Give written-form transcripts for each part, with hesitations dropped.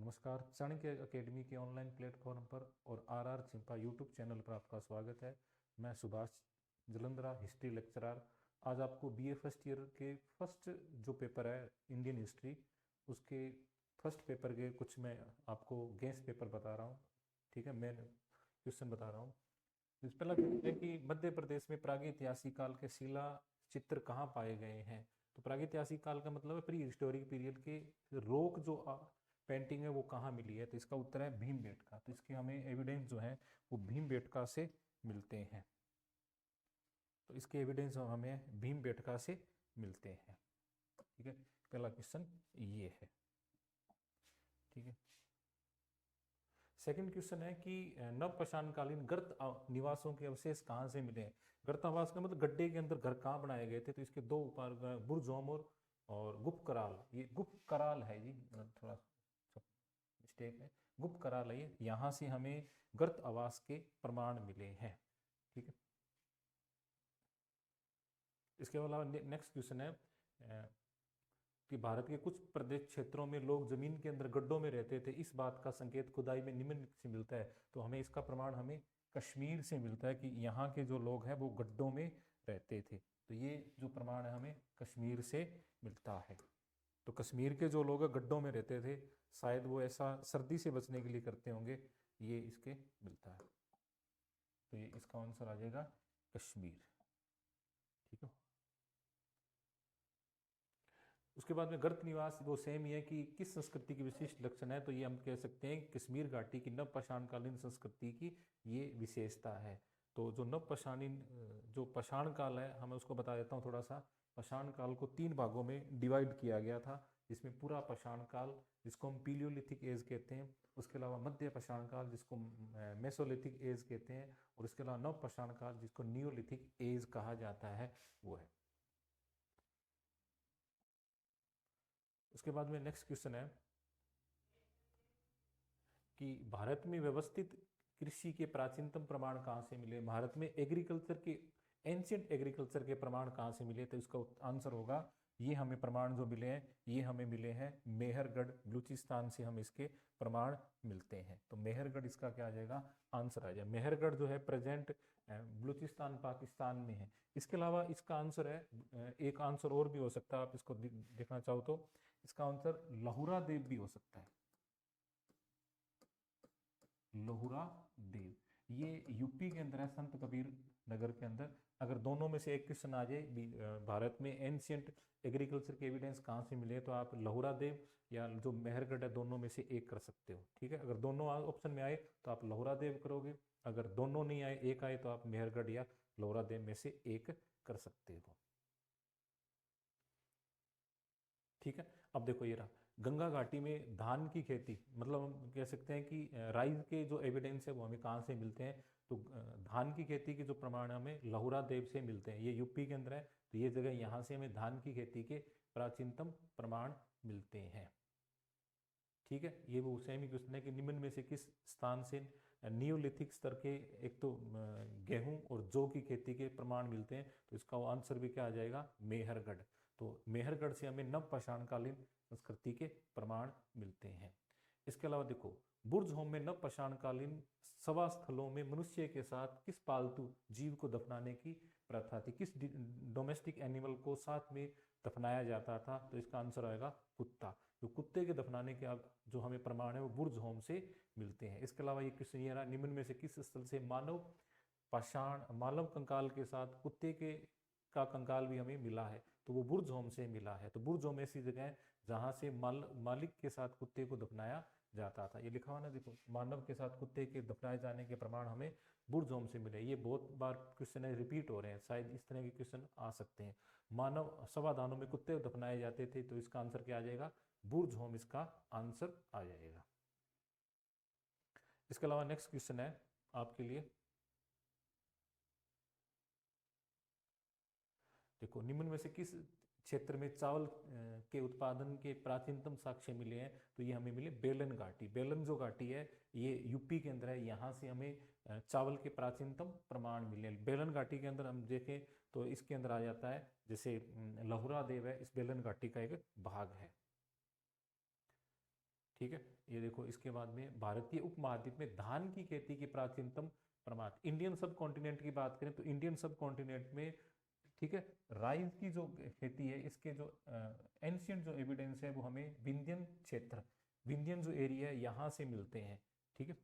नमस्कार। चाणक्य एकेडमी के online platform पर और आर चिंपा यूट्यूब चैनल पर आपका स्वागत है। मैं सुभाष जलंधरा, हिस्ट्री लेक्चरर। आज आपको बीए फर्स्ट ईयर के फर्स्ट जो पेपर है इंडियन हिस्ट्री, उसके फर्स्ट पेपर के कुछ मैं आपको गेस पेपर बता रहा हूँ। ठीक है, मैं क्वेश्चन बता रहा हूँ। इस पहला क्वेश्चन है कि मध्य प्रदेश में प्रागैतिहासिक काल के शिला चित्र कहाँ पाए गए हैं। तो प्रागैतिहासिक काल का मतलब है प्री हिस्टोरिक पीरियड के रोक जो पेंटिंग है वो कहाँ मिली है। तो इसका उत्तर है भीमबेटका। तो इसके हमें एविडेंस जो है वो भीमबेटका से मिलते हैं। तो इसके एविडेंस हमें भीमबेटका से मिलते हैं। ठीक है, पहला क्वेश्चन ये है। ठीक है, सेकंड क्वेश्चन है कि नवपाषाणकालीन गर्त निवासों के अवशेष कहाँ से मिले हैं। गर्त आवास का मतलब गड्ढे के अंदर घर कहाँ बनाए गए थे। तो इसके दो उपाय, बुरजोमर और गुप्त कराल। ये गुप्त कराल है जी, थोड़ा मिस्टेक है, गुप्त कराल है। यहाँ से हमें गर्त आवास के प्रमाण मिले हैं। ठीक है, इसके अलावा नेक्स्ट क्वेश्चन है कि भारत के कुछ प्रदेश क्षेत्रों में लोग जमीन के अंदर गड्ढों में रहते थे। इस बात का संकेत खुदाई में निम्न से मिलता है। तो हमें इसका प्रमाण हमें कश्मीर से मिलता है कि यहाँ के जो लोग हैं वो गड्ढों में रहते थे। तो ये जो प्रमाण है हमें कश्मीर से मिलता है। तो कश्मीर के जो लोग गड्ढों में रहते थे, शायद वो ऐसा सर्दी से बचने के लिए करते होंगे, ये इसके मिलता है। तो ये इसका आंसर आ जाएगा कश्मीर। ठीक है, उसके बाद में गर्त निवास वो सेम ही है कि किस संस्कृति की विशिष्ट लक्षण है। तो ये हम कह सकते हैं कश्मीर घाटी की नवपाषाणकालीन संस्कृति की ये विशेषता है। तो जो नवपाषाणीन जो पाषाण काल है, हमें उसको बता देता हूँ थोड़ा सा। पाषाण काल को 3 भागों में डिवाइड किया गया था, जिसमें पूरा पाषाण काल जिसको हम पीलियोलिथिक एज कहते हैं, उसके अलावा मध्य पाषाण काल जिसको मेसोलिथिक एज कहते हैं, और इसके अलावा नवपाषाण काल जिसको नियोलिथिक एज कहा जाता है, वो है। उसके बाद में नेक्स्ट क्वेश्चन है कि भारत में व्यवस्थित कृषि के प्राचीनतम प्रमाण कहाँ से मिले। भारत में एग्रीकल्चर के एंशियंट एग्रीकल्चर के प्रमाण कहाँ से मिले। तो इसका आंसर होगा, ये हमें प्रमाण जो मिले हैं ये हमें मिले हैं मेहरगढ़ बलूचिस्तान से, हम इसके प्रमाण मिलते हैं। तो मेहरगढ़ इसका क्या आ जाएगा, आंसर आ जाएगा। मेहरगढ़ जो है प्रेजेंट बलूचिस्तान पाकिस्तान में है। इसके अलावा इसका आंसर है, एक आंसर और भी हो सकता है, आप इसको देखना चाहो तो इसका आंसर लहुरा देव भी हो सकता है। लोहुरा देव ये यूपी के अंदर है, संत कबीर नगर के अंदर। अगर दोनों में से एक क्वेश्चन आ जाए भारत में एंशियंट एग्रीकल्चर के एविडेंस कहाँ से मिले, तो आप लोहुरा देव या जो मेहरगढ़ है दोनों में से एक कर सकते हो। ठीक है, अगर दोनों ऑप्शन में आए तो आप लोहुरा देव करोगे, अगर दोनों नहीं आए एक आए तो आप मेहरगढ़ या लोहुरा देव में से एक कर सकते हो। ठीक है, अब देखो ये रहा गंगा घाटी में धान की खेती, मतलब हम कह सकते हैं कि राइस के जो एविडेंस है वो हमें कहाँ से मिलते हैं। तो धान की खेती के जो प्रमाण हमें लहुरा देव से मिलते हैं। ये यूपी के अंदर है, तो ये जगह यहाँ से हमें धान की खेती के प्राचीनतम प्रमाण मिलते हैं। ठीक है, ये वो सेम ही क्वेश्चन है कि निम्न में से किस स्थान से नियोलिथिक स्तर के एक तो गेहूं और जौ की खेती के प्रमाण मिलते हैं। तो इसका आंसर भी क्या आ जाएगा, मेहरगढ़। तो मेहरगढ़ से हमें नवपाषाणकालीन संस्कृति के प्रमाण मिलते हैं। इसके अलावा देखो बुर्ज होम में नवपाषाणकालीन सभा स्थलों में मनुष्य के साथ किस पालतू जीव को दफनाने की प्रथा थी, किस डोमेस्टिक एनिमल को साथ में दफनाया जाता था। तो इसका आंसर आएगा कुत्ता। जो कुत्ते के दफनाने के जो हमें प्रमाण है वो बुर्ज होम से मिलते हैं। इसके अलावा ये क्वेश्चन ये रहा, निम्न में से किस स्थल से मानव कंकाल के साथ कुत्ते के का कंकाल भी हमें मिला है। तो वो बुर्ज होम से मिला है। तो बुर्ज होम ऐसी जगह है जहां से मालिक के साथ कुत्ते को दफनाया जाता था। ये लिखा हुआ ना, देखो मानव के साथ कुत्ते के दफनाए जाने के प्रमाण हमें बुर्ज होम से मिले। ये बहुत बार क्वेश्चन है रिपीट हो रहे हैं, शायद इस तरह के क्वेश्चन आ सकते हैं। मानव समाधानों में कुत्ते दफनाए जाते थे, तो इसका आंसर क्या आ जाएगा, बुर्ज होम इसका आंसर आ जाएगा। इसके अलावा नेक्स्ट क्वेश्चन है आपके लिए, देखो निम्न में से किस क्षेत्र में चावल के उत्पादन के प्राचीनतम साक्ष्य मिले हैं। तो ये हमें मिले बेलन घाटी। बेलन जो घाटी है ये यूपी के अंदर है, यहाँ से हमें चावल के प्राचीनतम प्रमाण मिले। बेलन घाटी के अंदर हम देखें तो इसके अंदर आ जाता है, जैसे लहुरा देव है, इस बेलन घाटी का एक भाग है। ठीक है, ये देखो इसके बाद में भारतीय उपमहाद्वीप में धान की खेती की प्राचीनतम प्रमाण, इंडियन सब कॉन्टिनेंट की बात करें तो इंडियन सब कॉन्टिनेंट में, ठीक है, राइस की जो खेती है इसके जो एंशियंट जो एविडेंस है वो हमें विंध्यन क्षेत्र, विंध्यन जो एरिया है यहाँ से मिलते हैं। ठीक है,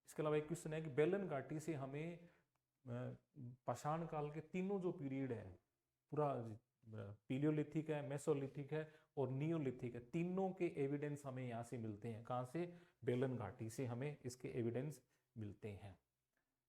इसके अलावा एक क्वेश्चन है कि बेलन घाटी से हमें पाषाण काल के तीनों जो पीरियड है, पूरा पीलियोलिथिक है, मेसोलिथिक है और नियोलिथिक है, तीनों के एविडेंस हमें यहाँ से मिलते हैं। कहाँ से? बेलन घाटी से हमें इसके एविडेंस मिलते हैं।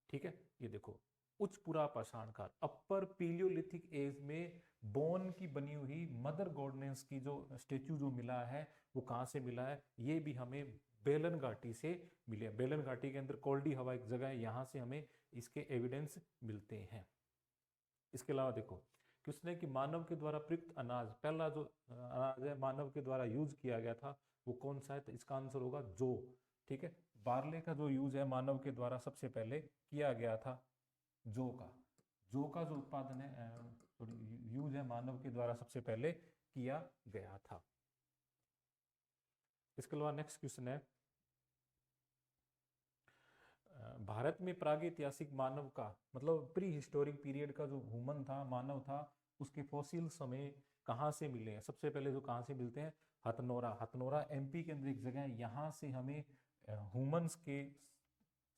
ठीक है, ये देखो उच्च पुरा पाषाण काल, अपर पीलियोलिथिक एज में बोन की बनी हुई मदर गॉडेस की जो स्टेच्यू जो मिला है वो कहाँ से मिला है? ये भी हमें बेलन घाटी से मिले। बेलन घाटी के अंदर कोल्डी हवा एक जगह है, यहाँ से हमें इसके एविडेंस मिलते हैं। इसके अलावा देखो क्वेश्चन है कि मानव के द्वारा प्रयुक्त अनाज, पहला जो अनाज है मानव के द्वारा यूज किया गया था वो कौन सा है? तो इसका आंसर होगा जौ। ठीक है, बार्ले का जो यूज है मानव के द्वारा सबसे पहले किया गया था जौ का, जौ का जो उत्पादन है यूज है मानव के द्वारा सबसे पहले किया गया था। इसके अलावा नेक्स्ट क्वेश्चन है भारत में प्रागैतिहासिक मानव का मतलब प्री हिस्टोरिक पीरियड का जो ह्यूमन था, मानव था, उसके फॉसिल समय कहाँ से मिले हैं? सबसे पहले जो कहाँ से मिलते हैं? हथनोरा। हथनोरा एमपी के अंदर एक जगह है, यहाँ से हमें ह्यूमंस के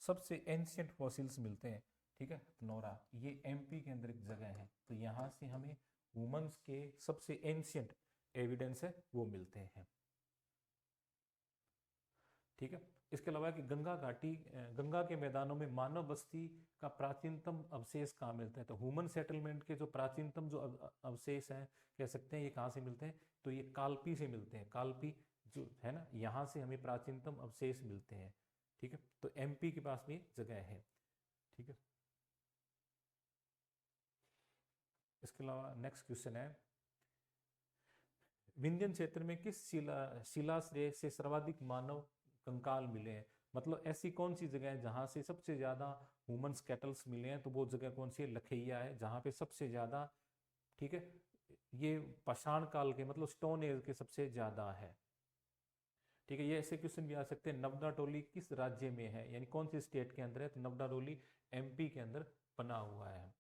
सबसे एंशियंट फॉसिल्स मिलते हैं। ठीक है, हथनोरा ये एमपी के अंदर एक जगह है, तो यहाँ से हमें ह्यूमंस के सबसे एंशियंट एविडेंस है वो मिलते हैं। ठीक है, इसके अलावा कि गंगा घाटी, गंगा के मैदानों में मानव बस्ती का प्राचीनतम अवशेष कहाँ मिलते हैं? तो ह्यूमन सेटलमेंट के जो प्राचीनतम जो अवशेष हैं कह सकते हैं ये कहाँ से मिलते हैं? तो ये कालपी से मिलते हैं। कालपी जो है ना, यहाँ से हमें प्राचीनतम अवशेष मिलते हैं। ठीक है, तो एमपी के पास भी जगह है। ठीक है, इसके अलावा नेक्स्ट क्वेश्चन है विंध्यन क्षेत्र में किस शिलाश्रय से सर्वाधिक मानव कंकाल मिले हैं? मतलब ऐसी कौन सी जगह है जहां से सबसे ज्यादा ह्यूमन स्केटल्स मिले हैं? तो वो जगह कौन सी है? लखैया है, जहां पे सबसे ज्यादा, ठीक है, ये पाषाण काल के मतलब स्टोन एज के सबसे ज्यादा है। ठीक है, ये ऐसे क्वेश्चन भी आ सकते हैं नवदा टोली किस राज्य में है, यानी कौन सी स्टेट के अंदर है? तो नवदा टोली एमपी के अंदर बना हुआ है।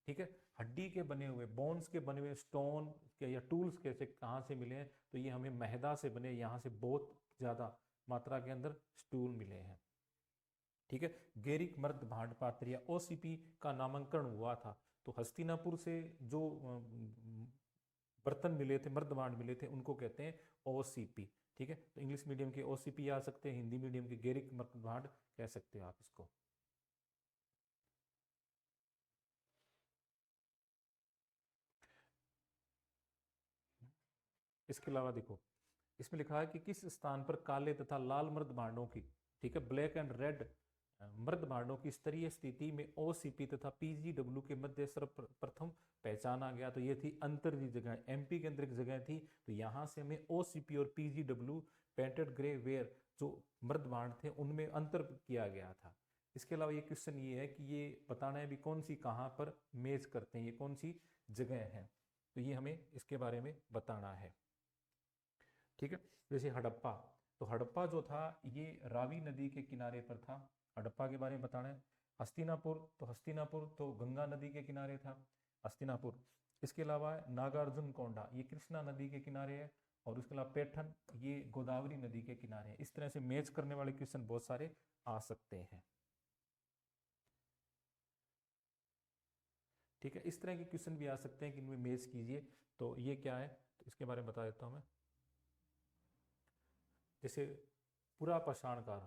ठीक है, हड्डी के बने हुए, बोन्स के बने हुए स्टोन के या टूल्स कैसे कहाँ से मिले हैं? तो ये हमें महदा से बने, यहाँ से बहुत ज्यादा मात्रा के अंदर स्टूल मिले हैं। ठीक है, गेरिक मर्द भांड पात्र या ओसीपी का नामांकन हुआ था, तो हस्तिनापुर से जो बर्तन मिले थे, मर्द भांड मिले थे, उनको कहते हैं ओसीपी। ठीक है, तो इंग्लिश मीडियम के ओसीपी आ सकते हैं, हिंदी मीडियम के गेरिक मर्द भांड कह सकते हो आप इसको। इसके अलावा देखो इसमें लिखा है कि किस स्थान पर काले तथा लाल मर्द भांडों की, ठीक है, ब्लैक एंड रेड मर्द भांडों की स्तरीय स्थिति में ओसीपी तथा पीजीडब्ल्यू के मध्य सर्वप्रथम पहचाना गया? तो ये थी अंतरजी जगह, एमपी के अंदर एक जगह थी, तो यहाँ से हमें ओसीपी और पीजीडब्ल्यू पेंटेड ग्रे वेयर जो मर्द भांड थे उनमें अंतर किया गया था। इसके अलावा ये क्वेश्चन ये है कि ये बताना है भी कौन सी कहाँ पर मेज करते हैं, ये कौन सी जगह है, तो ये हमें इसके बारे में बताना है। ठीक है, जैसे हड़प्पा, तो हड़प्पा जो था ये रावी नदी के किनारे पर था, हड़प्पा के बारे में बताना है। हस्तिनापुर, तो हस्तिनापुर तो गंगा नदी के किनारे था, हस्तिनापुर। इसके अलावा नागार्जुन कोंडा ये कृष्णा नदी के किनारे है, और उसके अलावा पैठन ये गोदावरी नदी के किनारे है। इस तरह से मैच करने वाले क्वेश्चन बहुत सारे आ सकते हैं। ठीक है, इस तरह के क्वेश्चन भी आ सकते हैं कि इनमें मैच कीजिए, तो ये क्या है तो इसके बारे में बता देता हूँ मैं। जैसे पूरा पाषाण काल,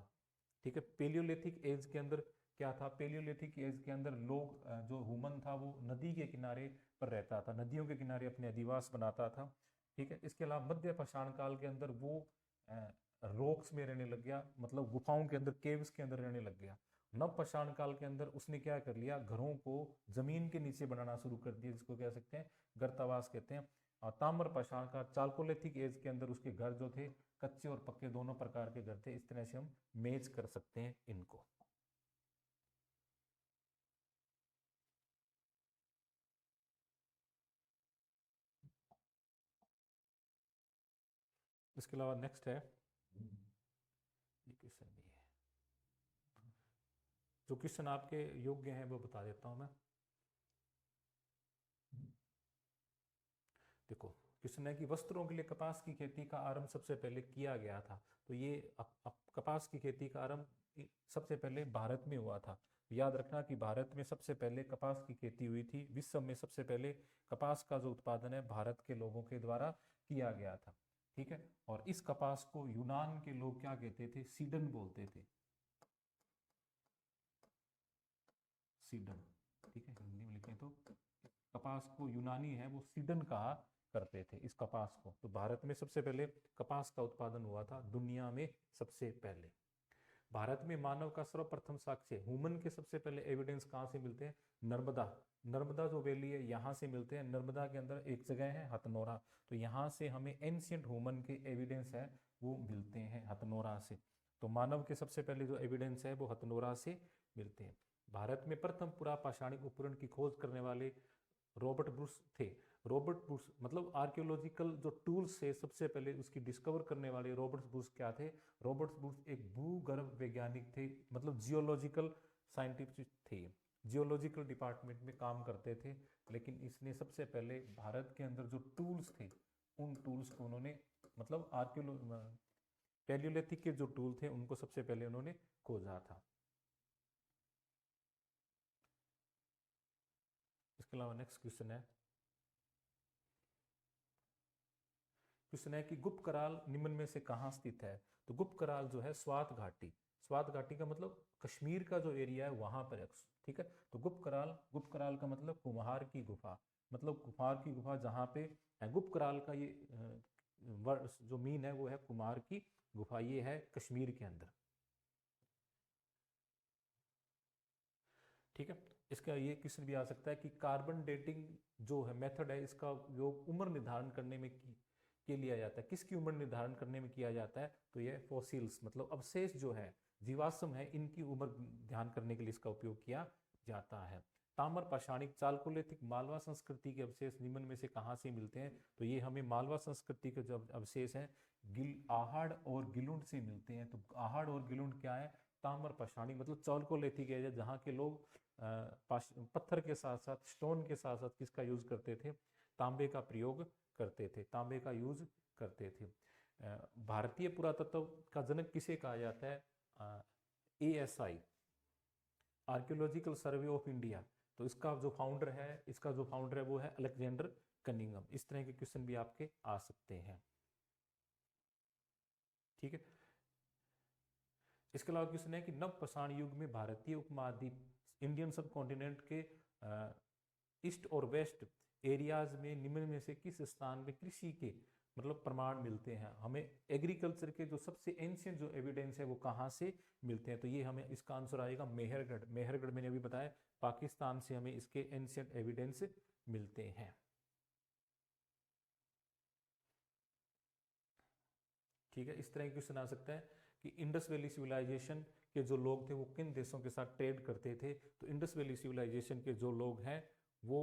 ठीक है, पेलियोलिथिक एज के अंदर क्या था? पेलियोलिथिक एज के अंदर लोग जो ह्यूमन था वो नदी के किनारे पर रहता था, नदियों के किनारे अपने अधिवास बनाता था। ठीक है, इसके अलावा मध्य पाषाण काल के अंदर वो रॉक्स में रहने लग गया, मतलब गुफाओं के अंदर, केव्स के अंदर रहने लग गया। नव पाषाण काल के अंदर उसने क्या कर लिया, घरों को जमीन के नीचे बनाना शुरू कर दिया, जिसको कह सकते हैं गर्तावास कहते हैं। और ताम्र पाषाण का चालकोलिथिक एज के अंदर उसके घर जो थे कच्चे और पक्के दोनों प्रकार के घर थे। इस तरह से हम मेज कर सकते हैं इनको। इसके अलावा नेक्स्ट है, ये क्वेश्चन भी है, जो क्वेश्चन आपके योग्य हैं वो बता देता हूं मैं। देखो क्वेश्चन है कि वस्त्रों के लिए कपास की खेती का आरंभ सबसे पहले किया गया था। तो ये कपास की खेती का आरंभ सबसे पहले भारत में हुआ था। याद रखना कि भारत में सबसे पहले कपास की खेती हुई थी। विश्व में सबसे पहले कपास का जो उत्पादन है भारत के लोगों के द्वारा किया गया था। ठीक है, और इस कपास को यूनान के लोग क्या कहते थे? सीडन बोलते थे, सीडन। ठीक है, हिंदी में लिखें तो कपास को यूनानी है वो सीडन कहा करते थे इस कपास को। तो भारत में सबसे पहले कपास का उत्पादन हुआ था, दुनिया में सबसे पहले। भारत में मानव का सर्वप्रथम साक्ष्य, ह्यूमन के सबसे पहले एविडेंस कहाँ से मिलते हैं? नर्मदा, नर्मदा जो वैली है यहाँ से मिलते हैं। नर्मदा के अंदर एक जगह है हथनोरा, तो यहाँ से हमें एंशियंट ह्यूमन के एविडेंस है वो मिलते हैं हथनोरा से। तो मानव के सबसे पहले जो एविडेंस है वो हथनोरा से मिलते हैं। भारत में प्रथम पुरा पाषाणिक उपकरण की खोज करने वाले रॉबर्ट ब्रूस थे। रॉबर्ट ब्रूस मतलब आर्कियोलॉजिकल जो टूल्स है सबसे पहले उसकी डिस्कवर करने वाले रॉबर्ट ब्रूस क्या थे? रॉबर्ट ब्रूस एक भूगर्भ वैज्ञानिक थे, मतलब जियोलॉजिकल साइंटिस्ट थे, जियोलॉजिकल डिपार्टमेंट में काम करते थे। लेकिन इसने सबसे पहले भारत के अंदर जो टूल्स थे उन टूल्स को उन्होंने, मतलब पैलियोलिथिक के जो टूल थे उनको सबसे पहले उन्होंने खोजा था। इसके अलावा नेक्स्ट क्वेश्चन है, क्वेश्चन है कि गुप्त कराल निम्न में से कहाँ स्थित है? तो गुप्त कराल जो है स्वात घाटी, स्वात घाटी का मतलब कश्मीर का जो एरिया है वहां पर है। ठीक है, तो गुप्त कराल का मतलब कुम्हार की गुफा, मतलब कुम्हार की गुफा जहाँ पे है। गुप्त कराल का ये जो मीन है वो है कुम्हार की गुफा, ये है कश्मीर के अंदर। ठीक है, इसका ये क्वेश्चन भी आ सकता है कि कार्बन डेटिंग जो है मेथड है इसका उपयोग उम्र निर्धारण करने में के लिया जाता है। किसकी उम्र निर्धारण करने में किया जाता है? तो ये फॉसिल्स मतलब अवशेष जो है, जीवाश्म है, इनकी उम्र ध्यान करने के लिए इसका उपयोग किया जाता है। ताम्र पाषाणिक चालकोलिथिक मालवा संस्कृति के अवशेष निम्न में से कहाँ से मिलते हैं? तो ये हमें मालवा संस्कृति के जो अवशेष हैं आहड़ और गिलुंड से मिलते हैं। तो आहड़ और गिलुंड क्या है? ताम्र पाषाणिक मतलब चालकोलिथिक एरिया जहाँ के लोग पत्थर के साथ साथ स्टोन के साथ साथ किसका यूज करते थे? तांबे का प्रयोग करते थे, तांबे का यूज करते थे। भारतीय पुरातत्व का जनक किसे कहा जाता है? ASI, archaeological survey of India. तो इसका जो फाउंडर है वो है अलेक्जेंडर कनिंघम। इस तरह के क्वेश्चन भी आपके आ सकते हैं। ठीक है, इसके अलावा क्वेश्चन है कि नव पाषाण युग में भारतीय उपमहाद्वीप इंडियन सब कॉन्टिनेंट के ईस्ट और वेस्ट एरियाज में निम्न में से किस स्थान में कृषि के मतलब प्रमाण मिलते हैं? हमें एग्रीकल्चर के जो सबसे एंशियंट जो एविडेंस है वो कहाँ से मिलते हैं? तो ये हमें इसका आंसर आएगा मेहरगढ़। मेहरगढ़ मैंने अभी बताया, पाकिस्तान से हमें इसके एंशियंट एविडेंस मिलते हैं। ठीक है, इस तरह के क्वेश्चन आ सकता है कि इंडस वैली सिविलाइजेशन के जो लोग थे वो किन देशों के साथ ट्रेड करते थे? तो इंडस वैली सिविलाइजेशन के जो लोग हैं वो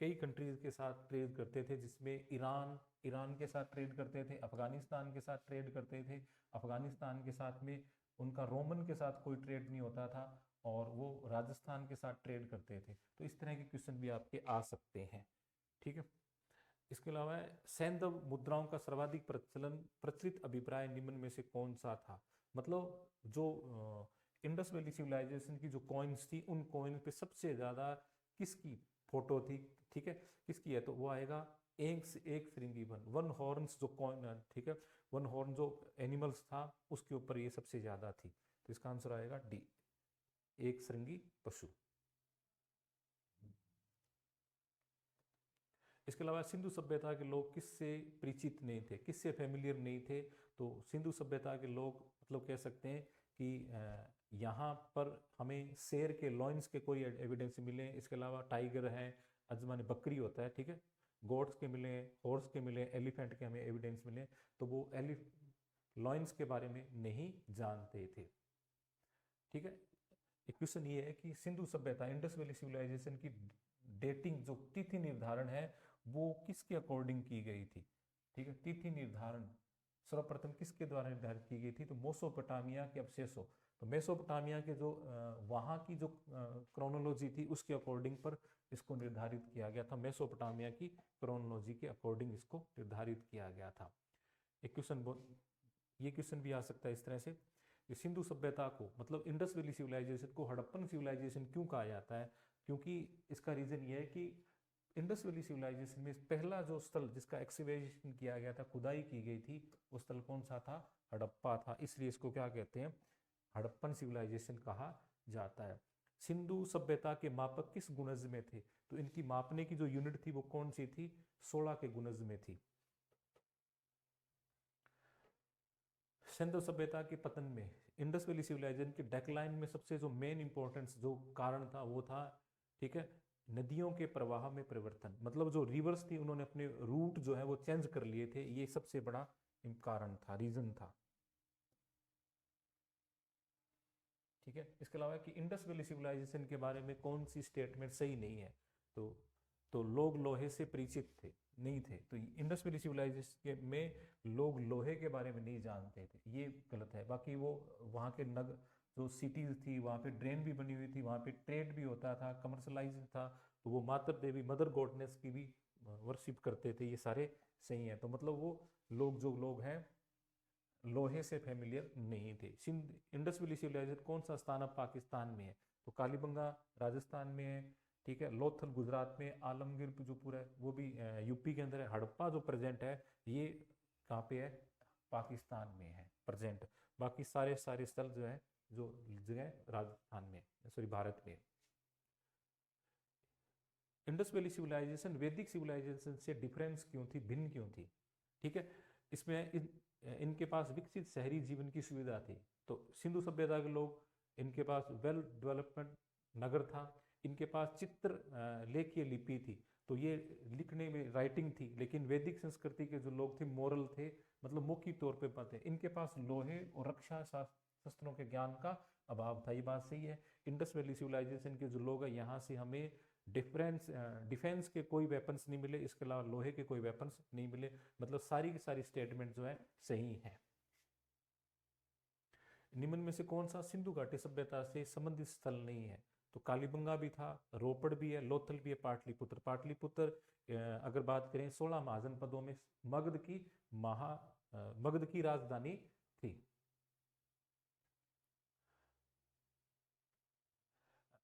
कई कंट्रीज के साथ ट्रेड करते थे, जिसमें ईरान के साथ ट्रेड करते थे, अफगानिस्तान के साथ ट्रेड करते थे। अफगानिस्तान के साथ में उनका रोमन के साथ कोई ट्रेड नहीं होता था और वो राजस्थान के साथ ट्रेड करते थे। तो इस तरह के क्वेश्चन भी आपके आ सकते हैं। ठीक है, इसके अलावा सैंधव मुद्राओं का सर्वाधिक प्रचलित अभिप्राय निम्न में से कौन सा था? मतलब जो इंडस वैली सिविलाइजेशन की जो कॉइन्स थी उन कॉइन्स पे सबसे ज्यादा किसकी फोटो थी? ठीक है, किसकी है? तो वो आएगा एक श्रृंगी वन हॉर्न्स जो कॉइन, ठीक है, वन हॉर्न जो एनिमल्स था उसके ऊपर ये सबसे ज्यादा थी। तो इसका आंसर आएगा डी, एक श्रृंगी पशु। इसके अलावा सिंधु सभ्यता के लोग किससे परिचित नहीं थे, किससे फेमिलियर नहीं थे? तो सिंधु सभ्यता के लोग मतलब कह सकते हैं कि यहाँ पर हमें शेर के लॉइंस के कोई एविडेंस मिले। इसके अलावा टाइगर है, अजमान बकरी होता है, ठीक है, गोट्स के मिले, हॉर्स के मिले, एलिफेंट के हमें एविडेंस मिले। तो वो लॉइंस के बारे में नहीं जानते थे। ठीक है, एक क्वेश्चन ये है कि सिंधु सभ्यता इंडस वैली सिविलाइजेशन की डेटिंग जो तिथि निर्धारण है वो किसके अकॉर्डिंग की गई थी? ठीक है, तिथि निर्धारण सर्वप्रथम किसके द्वारा निर्धारित की गई थी? तो मेसोपोटामिया के अवशेषों, तो मेसोपोटामिया के जो वहाँ की जो क्रोनोलॉजी थी उसके अकॉर्डिंग पर इसको निर्धारित किया गया था। मेसोपोटामिया की क्रोनोलॉजी के अकॉर्डिंग इसको निर्धारित किया गया था। एक ये क्वेश्चन भी आ सकता है इस तरह से, सिंधु सभ्यता को मतलब इंडस वैली सिविलाइजेशन को हड़प्पन सिविलाइजेशन क्यों कहा जाता है? क्योंकि इसका रीजन ये है कि इंडस वैली सिविलाइजेशन में पहला जो स्थल जिसका एक्सकेवेशन किया गया था, खुदाई की गई थी, वो स्थल कौन सा था? हड़प्पा था। इसलिए इसको क्या कहते हैं? हड़प्पन सिविलाइजेशन कहा जाता है। सिंधु सभ्यता के मापक किस गुणज में थे? तो इनकी मापने की जो यूनिट थी वो कौन सी थी? 16 के गुणज में थी। सिंधु सभ्यता के पतन में, इंडस वैली सिविलाइजेशन के डेक्लाइन में सबसे जो मेन इंपॉर्टेंस जो कारण था वो था, ठीक है, नदियों के प्रवाह में परिवर्तन। मतलब जो रिवर्स थी उन्होंने अपने रूट जो है वो चेंज कर लिए थे, ये सबसे बड़ा कारण था, रीजन था। ठीक है, इसके अलावा कि इंडस वैली सिविलाइजेशन के बारे में कौन सी स्टेटमेंट सही नहीं है? तो लोग लोहे से परिचित थे नहीं थे, तो इंडस वैली सिविलाइजेशन में लोग लोहे के बारे में नहीं जानते थे, ये गलत है। बाकी वो वहाँ के नग जो सिटीज थी वहाँ पे ड्रेन भी बनी हुई थी, वहाँ पे ट्रेड भी होता था, कमर्शलाइज था, तो वो मातर देवी मदर गॉडनेस की भी वर्शिप करते थे, ये सारे सही है। तो मतलब वो लोग हैं लोहे से फेमिलियर नहीं थे। सिंध इंडस वैली सिविलाइजेशन कौन सा स्थान अब पाकिस्तान में है? तो कालीबंगा राजस्थान में है, ठीक है, लोथल गुजरात में, आलमगीर जो पूरा है वो भी यूपी के अंदर है, हड़प्पा जो प्रेजेंट है ये कहाँ पे है? पाकिस्तान में है प्रेजेंट। बाकी सारे स्थल जो है जो जगह राजस्थान में, सॉरी भारत में। इंडस वैली सिविलाइजेशन वैदिक सिविलाइजेशन से डिफरेंस क्यों थी, भिन्न क्यों थी? ठीक है, इसमें इनके पास विकसित शहरी जीवन की सुविधा थी। तो सिंधु सभ्यता के लोग, इनके पास वेल डेवलपमेंट नगर था, इनके पास चित्र लेखीय लिपि थी, तो ये लिखने में राइटिंग थी। लेकिन वैदिक संस्कृति के जो लोग थे मोरल थे, मतलब मौखिक तौर पे बातें, इनके पास लोहे और रक्षा शस्त्रों के ज्ञान का अभाव था, ये बात सही है। इंडस वैली सिविलाइजेशन के जो लोग हैं यहाँ से हमें डिफेंस के कोई वेपन्स नहीं मिले, इसके अलावा लोहे के कोई वेपन्स नहीं मिले, मतलब सारी की सारी स्टेटमेंट जो है सही है। निम्न में से कौन सा सिंधु घाटी सभ्यता से संबंधित स्थल नहीं है? तो कालीबंगा भी था, रोपड़ भी है, लोथल भी है, पाटलिपुत्र। पाटलिपुत्र अगर बात करें 16 महाजनपदों में मगध की राजधानी थी।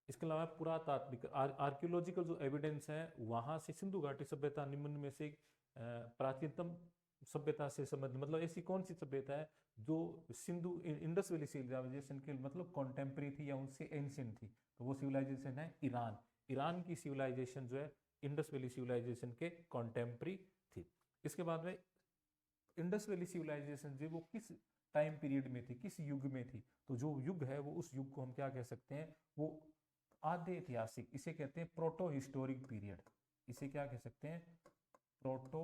इसके अलावा पुरातात्विक आर्कियोलॉजिकल जो एविडेंस है वहां से सिंधु घाटी सभ्यता निम्न में से प्राचीनतम सभ्यता से संबंधित, मतलब ऐसी कौन सी सभ्यता है जो सिंधु इंडस वैली सिविलाइजेशन के मतलब कॉन्टेम्परी थी या उनसे एंशिएंट थी? तो वो सिविलाइजेशन है ईरान। ईरान की सिविलाइजेशन जो है इंडस वैली सिविलाइजेशन के कॉन्टेम्परी थी। इसके बाद में इंडस वैली सिविलाइजेशन जो वो किस टाइम पीरियड में थी, किस युग में थी? तो जो युग है वो उस युग को हम क्या कह सकते हैं? वो आधे ऐतिहासिक, इसे कहते हैं प्रोटो हिस्टोरिक पीरियड। इसे क्या कह सकते हैं? प्रोटो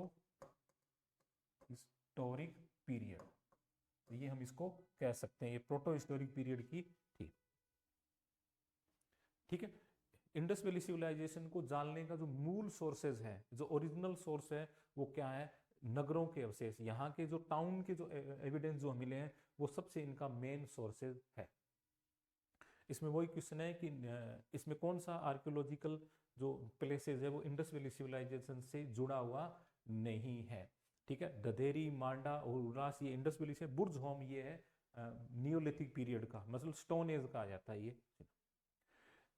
हिस्टोरिक पीरियड, तो ये हम इसको कह सकते हैं, ये प्रोटो हिस्टोरिक पीरियड की थी। ठीक है, इंडस वैली सिविलाइजेशन को जानने का जो मूल सोर्सेज है, जो ओरिजिनल सोर्स है वो क्या है? नगरों के अवशेष, यहाँ के जो टाउन के जो एविडेंस जो मिले हैं वो सबसे इनका मेन सोर्सेज है। इसमें वही क्वेश्चन है कि इसमें कौन सा आर्कियोलॉजिकल जो प्लेसेस है वो इंडस वैली सिविलाइजेशन से जुड़ा हुआ नहीं है। ठीक है, दधेरी, मांडा और उल्लास ये इंडस वैली से, बुर्ज होम ये है नियोलिथिक पीरियड का, मतलब स्टोन एज का आ जाता है ये।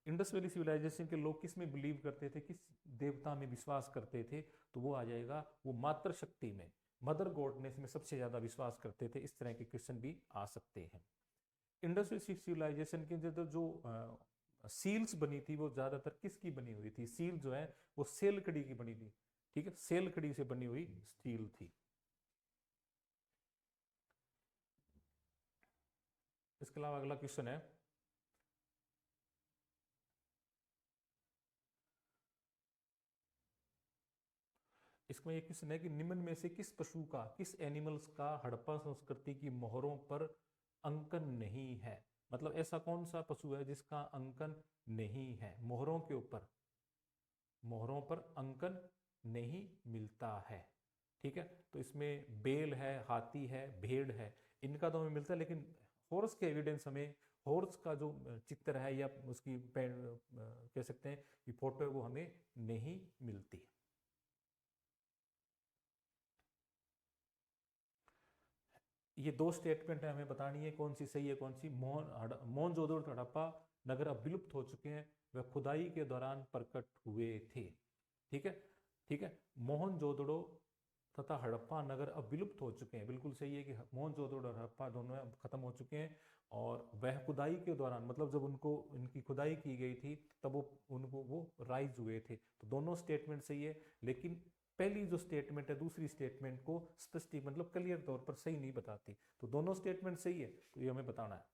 इंडस वैली सिविलाइजेशन के लोग किस में बिलीव करते थे, किस देवता में विश्वास करते थे? तो वो आ जाएगा वो मातृशक्ति में, मदर गॉडनेस में सबसे ज्यादा विश्वास करते थे। इस तरह के क्वेश्चन भी आ सकते हैं। इंडस वैली सिविलाइजेशन के अंदर जो सील्स बनी थी वो ज्यादातर किसकी बनी हुई थी? सील जो है वो सेलकड़ी की बनी थी। ठीक है, सेलकड़ी से बनी हुई स्टील थी। इसके अलावा अगला क्वेश्चन है, इसमें एक क्वेश्चन है कि निम्न में से किस पशु का, किस एनिमल्स का हड़प्पा संस्कृति की मोहरों पर अंकन नहीं है? मतलब ऐसा कौन सा पशु है जिसका अंकन नहीं है? मोहरों के ऊपर, मोहरों पर अंकन नहीं मिलता है। ठीक है, तो इसमें बेल है, हाथी है, भेड़ है, इनका तो हमें मिलता है, लेकिन हॉर्स के एविडेंस हमें, हॉर्स का जो चित्र है या उसकी कह सकते हैं कि फोटो है, वो हमें नहीं मिलती। ये दो स्टेटमेंट है, हमें बतानी है कौन सी सही है कौन सी। मोहनजोदड़ो और हड़प्पा नगर अब विलुप्त हो चुके हैं, वह खुदाई के दौरान प्रकट हुए थे। ठीक है, ठीक है, मोहनजोदड़ो तथा हड़प्पा नगर अब विलुप्त हो चुके हैं, बिल्कुल सही है कि मोहनजोदड़ो और हड़प्पा दोनों अब खत्म हो चुके हैं, और वह खुदाई के दौरान मतलब जब उनको इनकी खुदाई की गई थी तब वो उनको वो राइज हुए थे। तो दोनों स्टेटमेंट सही है, लेकिन पहली जो स्टेटमेंट है दूसरी स्टेटमेंट को स्पष्ट मतलब क्लियर तौर पर सही नहीं बताती। तो दोनों स्टेटमेंट सही है, तो ये हमें बताना है।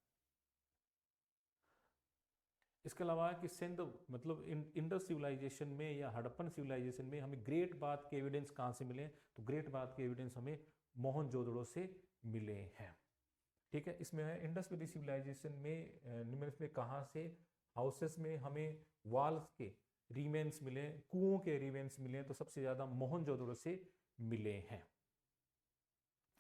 इसके अलावा कि सिंध मतलब इंडस सिविलाइजेशन में या हड़प्पन सिविलाइजेशन में हमें ग्रेट बाथ के एविडेंस कहाँ से मिले, तो ग्रेट बाथ के एविडेंस हमें मोहनजोदड़ो से मिले हैं। ठीक है, इसमें है इंडस वैली सिविलाइजेशन में निम्न में कहाँ से हाउसेस में हमें वॉल्स के रिमेन्स मिले, कुओं के रिमेन्स मिले, तो सबसे ज्यादा मोहनजोदड़ो से मिले हैं।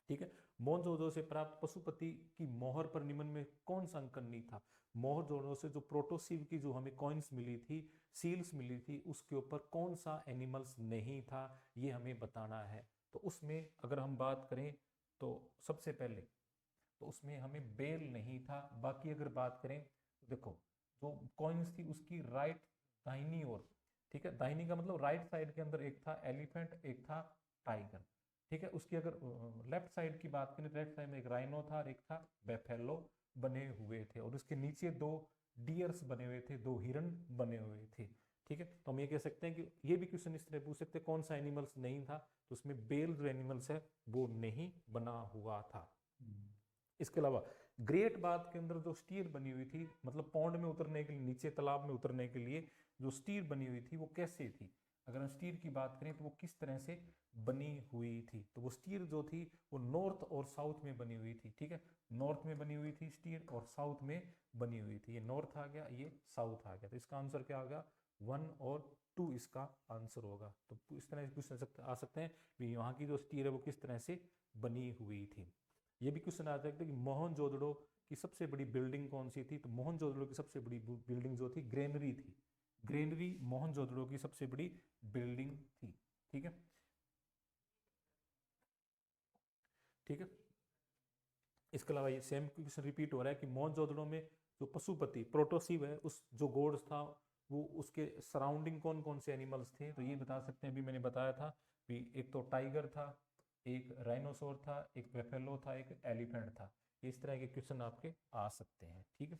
ठीक है, मोहनजोदड़ो से प्राप्त पशुपति की मोहर पर निम्न में कौन सा अंकन नहीं था। मोहनजोदड़ो से जो प्रोटोसिव की जो हमें कॉइन्स मिली थी, सील्स मिली थी, उसके ऊपर कौन सा एनिमल्स नहीं था, ये हमें बताना है। तो उसमें अगर हम बात करें तो सबसे पहले तो उसमें हमें बेल नहीं था। बाकी अगर बात करें तो देखो जो कॉइन्स थी उसकी राइट दाहिनी ओर, ठीक है, दाहिनी का मतलब राइट साइड के अंदर एक था एलिफेंट, एक था टाइगर। ठीक है, उसकी अगर लेफ्ट साइड की बात करें, लेफ्ट साइड में एक राइनो था और एक था बेफेलो बने हुए थे, और उसके नीचे दो डियर्स बने हुए थे, दो हिरन बने हुए थे। ठीक है, तो हम ये कह सकते हैं कि ये भी क्वेश्चन इस तरह पूछ सकते हैं कौन सा एनिमल्स नहीं था, तो उसमें बेल जो एनिमल्स है वो नहीं बना हुआ था। इसके अलावा ग्रेट बाथ के अंदर जो स्टीर बनी हुई थी, मतलब पौंड में उतरने के लिए, नीचे तालाब में उतरने के लिए जो स्टीर बनी हुई थी वो कैसे थी। अगर हम स्टीर की बात करें तो वो किस तरह से बनी हुई थी, तो वो स्टीर जो थी वो नॉर्थ और साउथ में बनी हुई थी। ठीक है, नॉर्थ में बनी हुई थी स्टीर और साउथ में बनी हुई थी। ये नॉर्थ आ गया, ये साउथ आ गया, तो इसका आंसर क्या आ गया, 1 और 2 इसका आंसर होगा। तो इस तरह क्वेश्चन आ सकते हैं कि वहाँ की जो स्टीर है वो किस तरह से बनी हुई थी। ये भी क्वेश्चन आ सकता है कि मोहनजोदड़ो की सबसे बड़ी बिल्डिंग कौन सी थी, तो मोहनजोदड़ो की सबसे बड़ी बिल्डिंग जो थी ग्रेनरी थी। ग्रेनरी मोहनजोदड़ो की सबसे बड़ी बिल्डिंग थी। ठीक है, ठीक है, इसके अलावा ये सेम क्वेश्चन रिपीट हो रहा है कि मोहनजोदड़ो में जो पशुपति प्रोटोसिव है, उस जो गोड्स था वो उसके सराउंडिंग कौन कौन से एनिमल्स थे, तो ये बता सकते हैं। अभी मैंने बताया था कि एक तो टाइगर था, एक राइनोसोर था, एक वेफेलो था, एक एलिफेंट था। इस तरह के क्वेश्चन आपके आ सकते हैं। ठीक है,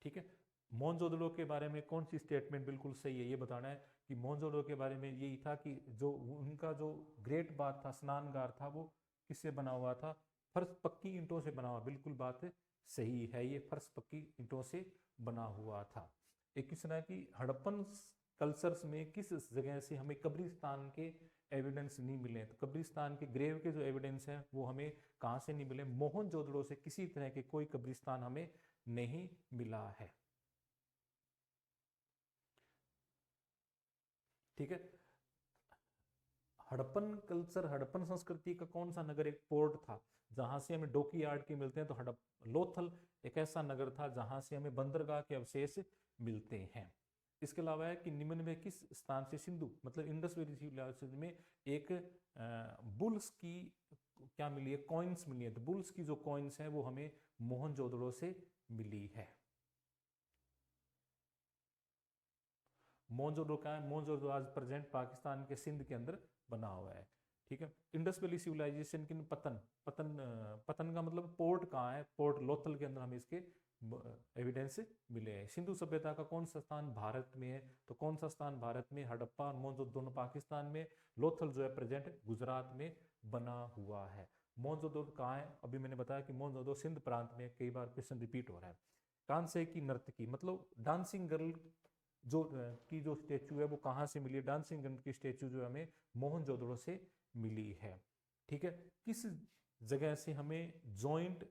ठीक है, मोहनजोदड़ो के बारे में कौन सी स्टेटमेंट बिल्कुल सही है, ये बताना है कि मोहनजोदड़ो के बारे में यही था कि जो उनका जो ग्रेट बाथ था, स्नानगार था, वो किससे बना हुआ था, फर्श पक्की ईंटों से बना हुआ। बिल्कुल बात सही है, ये फर्श पक्की ईंटों से बना हुआ था। एक क्वेश्चन है कि हड़प्पन कल्चर्स में किस जगह से हमें कब्रिस्तान के एविडेंस नहीं मिले, तो कब्रिस्तान के ग्रेव के जो एविडेंस हैं वो हमें कहाँ से नहीं मिले, मोहनजोदड़ो से किसी तरह के कोई कब्रिस्तान हमें नहीं मिला है। ठीक है, हड़प्पन कल्चर, हड़प्पन संस्कृति का कौन सा नगर एक पोर्ट था जहां से हमें डोकी यार्ड के मिलते हैं, तो हड़प लोथल एक ऐसा नगर था जहां से हमें बंदरगाह के अवशेष मिलते हैं। इसके अलावा है कि निम्न में किस स्थान से सिंधु मतलब इंडस वैली सिविलाइजेशन में एक बुल्स की क्या मिली है, कॉइन्स मिली है, तो बुल्स की जो कॉइन्स हैं वो हमें मोहनजोदड़ो से मिली है। मोहनजोदड़ो का है, मोहनजोदड़ो आज प्रेजेंट पाकिस्तान के सिंध के अंदर बना हुआ है। ठीक है, इंडस वैली सिविलाइजेशन की पतन पतन पतन का मतलब पोर्ट कहाँ है, पोर्ट लोथल के अंदर हमें इसके एविडेंस मिले हैं। सिंधु सभ्यता का कौन सा स्थान भारत में है, तो कौन सा स्थान भारत में, हड़प्पा और मोहनजोदड़ो दोनों पाकिस्तान में, लोथल जो है प्रेजेंट गुजरात में बना हुआ है। मोहनजोदड़ो कहाँ है, अभी मैंने बताया कि मोहनजोदड़ो सिंध प्रांत में, कई बार क्वेश्चन रिपीट हो रहा है। कांसे की नर्तकी मतलब डांसिंग गर्ल जो की जो स्टेचू है वो कहाँ से मिली है, डांसिंग गर्ल की स्टेचू जो हमें मोहनजोदड़ो से मिली है। ठीक है, किस जगह से हमें जॉइंट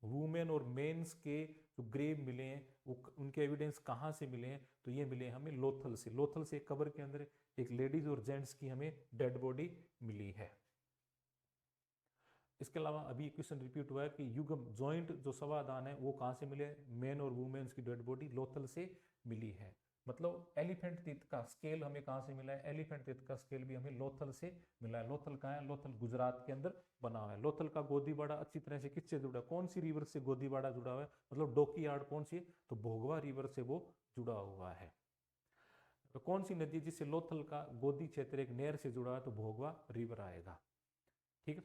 वुमेन और मेंस के जो ग्रेव मिले हैं उनके एविडेंस कहाँ से मिले हैं, तो ये मिले हमें लोथल से। लोथल से कबर के अंदर एक लेडीज और जेंट्स की हमें डेड बॉडी मिली है। इसके अलावा अभी क्वेश्चन रिपीट हुआ है कि युगम जॉइंट जो सवादान है वो कहाँ से मिले, मेन और वुमेन्स की डेड बॉडी लोथल से मिली है। मतलब एलिफेंट तीत का स्केल हमें कहाँ से मिला है, एलिफेंट तीत का स्केल भी हमें लोथल से मिला है। लोथल कहाँ है, लोथल गुजरात के अंदर बना हुआ है। लोथल का गोदीबाड़ा अच्छी तरह से किससे जुड़ा है, कौन सी रिवर से गोदीबाड़ा जुड़ा हुआ है, मतलब डोकीयार्ड कौन सी है, तो भोगवा रिवर से वो जुड़ा हुआ है। तो कौन सी नदी जिससे लोथल का गोदी क्षेत्र एक नहर से जुड़ा है, तो भोगवा रिवर आएगा। ठीक है,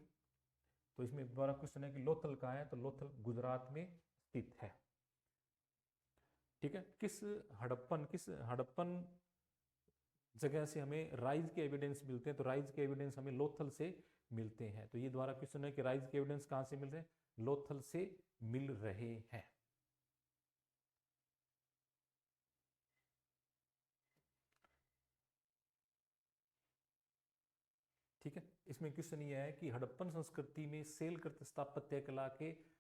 तो इसमें दोबारा क्वेश्चन है कि लोथल कहाँ है, तो लोथल गुजरात में स्थित है। ठीक है, किस हड़प्पन जगह से हमें राइज के एविडेंस मिलते हैं, तो राइज के एविडेंस हमें लोथल से मिलते हैं। तो ये द्वारा क्वेश्चन है कि राइज के एविडेंस कहां से मिल रहे हैं, लोथल से मिल रहे हैं। ठीक है, इसमें क्वेश्चन ये है कि हड़प्पन संस्कृति में सेलकृत स्थापत्य कला के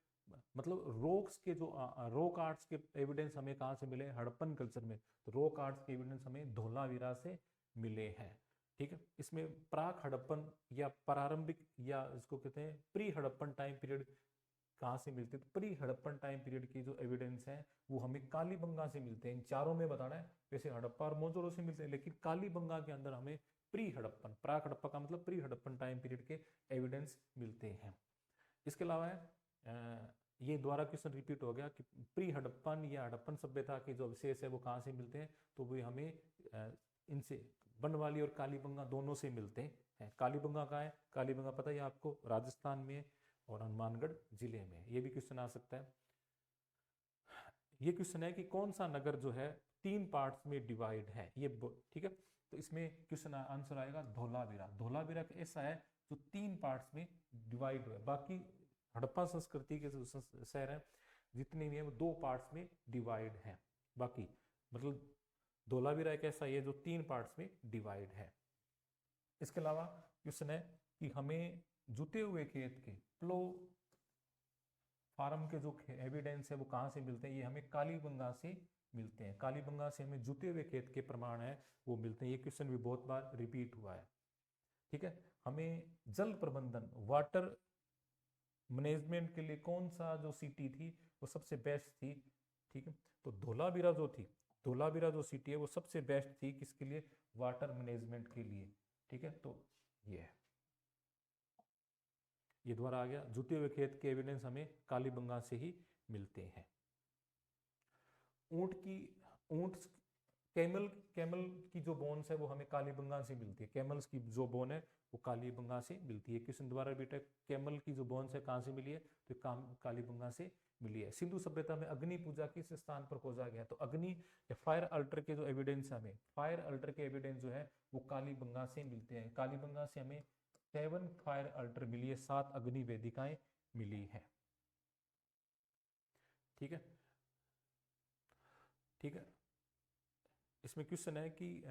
मतलब रॉक्स के जो रॉक आर्ट्स के एविडेंस हमें कहाँ से मिले, हड़प्पन कल्चर में, तो रॉक आर्ट्स के एविडेंस हमें धोलावीरा से मिले हैं। ठीक है, इसमें प्राक हड़प्पन या प्रारंभिक या इसको कहते हैं प्री हड़प्पन टाइम पीरियड कहाँ से मिलते हैं, तो प्री हड़प्पन टाइम पीरियड की जो एविडेंस है वो हमें कालीबंगा से मिलते हैं। इन चारों में बताना है, वैसे हड़प्पा और मोहनजोदड़ो से मिलते हैं, लेकिन कालीबंगा के अंदर हमें प्री हड़प्पन, प्राक हड़प्पा का मतलब प्री हड़प्पन टाइम पीरियड के एविडेंस मिलते हैं। इसके अलावा ये द्वारा क्वेश्चन रिपीट हो गया कि प्री हड़प्पन या हड़प्पन सभ्यता के जो अवशेष है वो कहाँ से मिलते हैं, तो वो हमें इनसे बनवाली और कालीबंगा दोनों से मिलते हैं। कालीबंगा कहाँ है, कालीबंगा पता है आपको, राजस्थान में और हनुमानगढ़ जिले में। ये भी क्वेश्चन आ सकता है। ये क्वेश्चन है कि कौन सा नगर जो है 3 पार्ट्स में डिवाइड है, ये ठीक है, तो इसमें क्वेश्चन आंसर आएगा धोलावीरा। धोलावीरा ऐसा है जो 3 पार्ट्स में डिवाइड हुआ है। बाकी हड़प्पा संस्कृति के जो शहर है जितने भी है वो 2 पार्ट्स में डिवाइड है। बाकी मतलब धोलावीरा एक ऐसा है जो 3 पार्ट्स में डिवाइड है। इसके अलावा क्वेश्चन है कि हमें जुते हुए खेत के प्लो फार्म के जो एविडेंस है वो कहाँ से मिलते हैं, ये हमें कालीबंगा से मिलते हैं। कालीबंगा से हमें जुते हुए खेत के प्रमाण है वो मिलते हैं। ये क्वेश्चन भी बहुत बार रिपीट हुआ है। ठीक है, हमें जल प्रबंधन वाटर मैनेजमेंट के लिए कौन सा जो सिटी थी वो सबसे बेस्ट थी। ठीक है, तो धोलावीरा जो थी, धोलावीरा जो सिटी है वो सबसे बेस्ट थी किसके लिए, वाटर मैनेजमेंट के लिए। ठीक है, तो ये द्वारा आ गया। जुते हुए खेत के एविडेंस हमें कालीबंगा से ही मिलते हैं। ऊंट कैमल कैमल की जो बोन्स है वो हमें कालीबंगा से मिलती है। कैमल्स की जो बोन है वो कालीबंगा से मिलती है। क्वेश्चन दोबारा बेटा, कैमल की जो बोन्स है कहाँ से मिली है, तो कालीबंगा से मिली है। सिंधु सभ्यता में अग्नि पूजा किस स्थान पर खोजा गया, तो अग्नि या फायर अल्टर के जो एविडेंस है, हमें फायर अल्टर के एविडेंस जो है वो कालीबंगा से मिलते हैं। कालीबंगा से हमें 7 फायर अल्टर मिली है, 7 अग्नि वेदिकाएं मिली है। ठीक है, ठीक है, इसमें क्वेश्चन है कि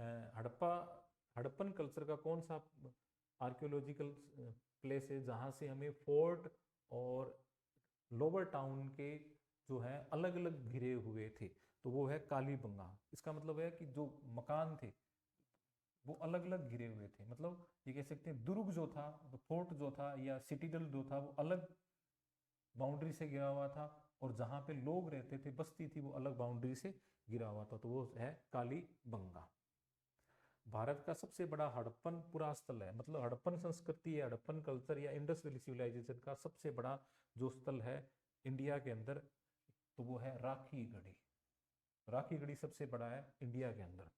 हड़प्पन कल्चर का कौन सा आर्कियोलॉजिकल प्लेस है जहां से हमें फोर्ट और लोअर टाउन के जो है अलग अलग घिरे हुए थे, तो वो है कालीबंगा। इसका मतलब है कि जो मकान थे वो अलग अलग घिरे हुए थे, मतलब ये कह सकते हैं दुर्ग जो था, तो फोर्ट जो था या सिटीडल जो था वो अलग बाउंड्री से घिरा हुआ था, और जहां पे लोग रहते थे, बस्ती थी, वो अलग बाउंड्री से घिरा हुआ था, तो वो है कालीबंगा। भारत का सबसे बड़ा हड़प्पन पुरास्थल है, मतलब हड़प्पन संस्कृति या हड़प्पन कल्चर या इंडस वैली सिविलाइजेशन का सबसे बड़ा जो स्थल है इंडिया के अंदर, तो वो है राखी गढ़ी। राखी गढ़ी सबसे बड़ा है इंडिया के अंदर।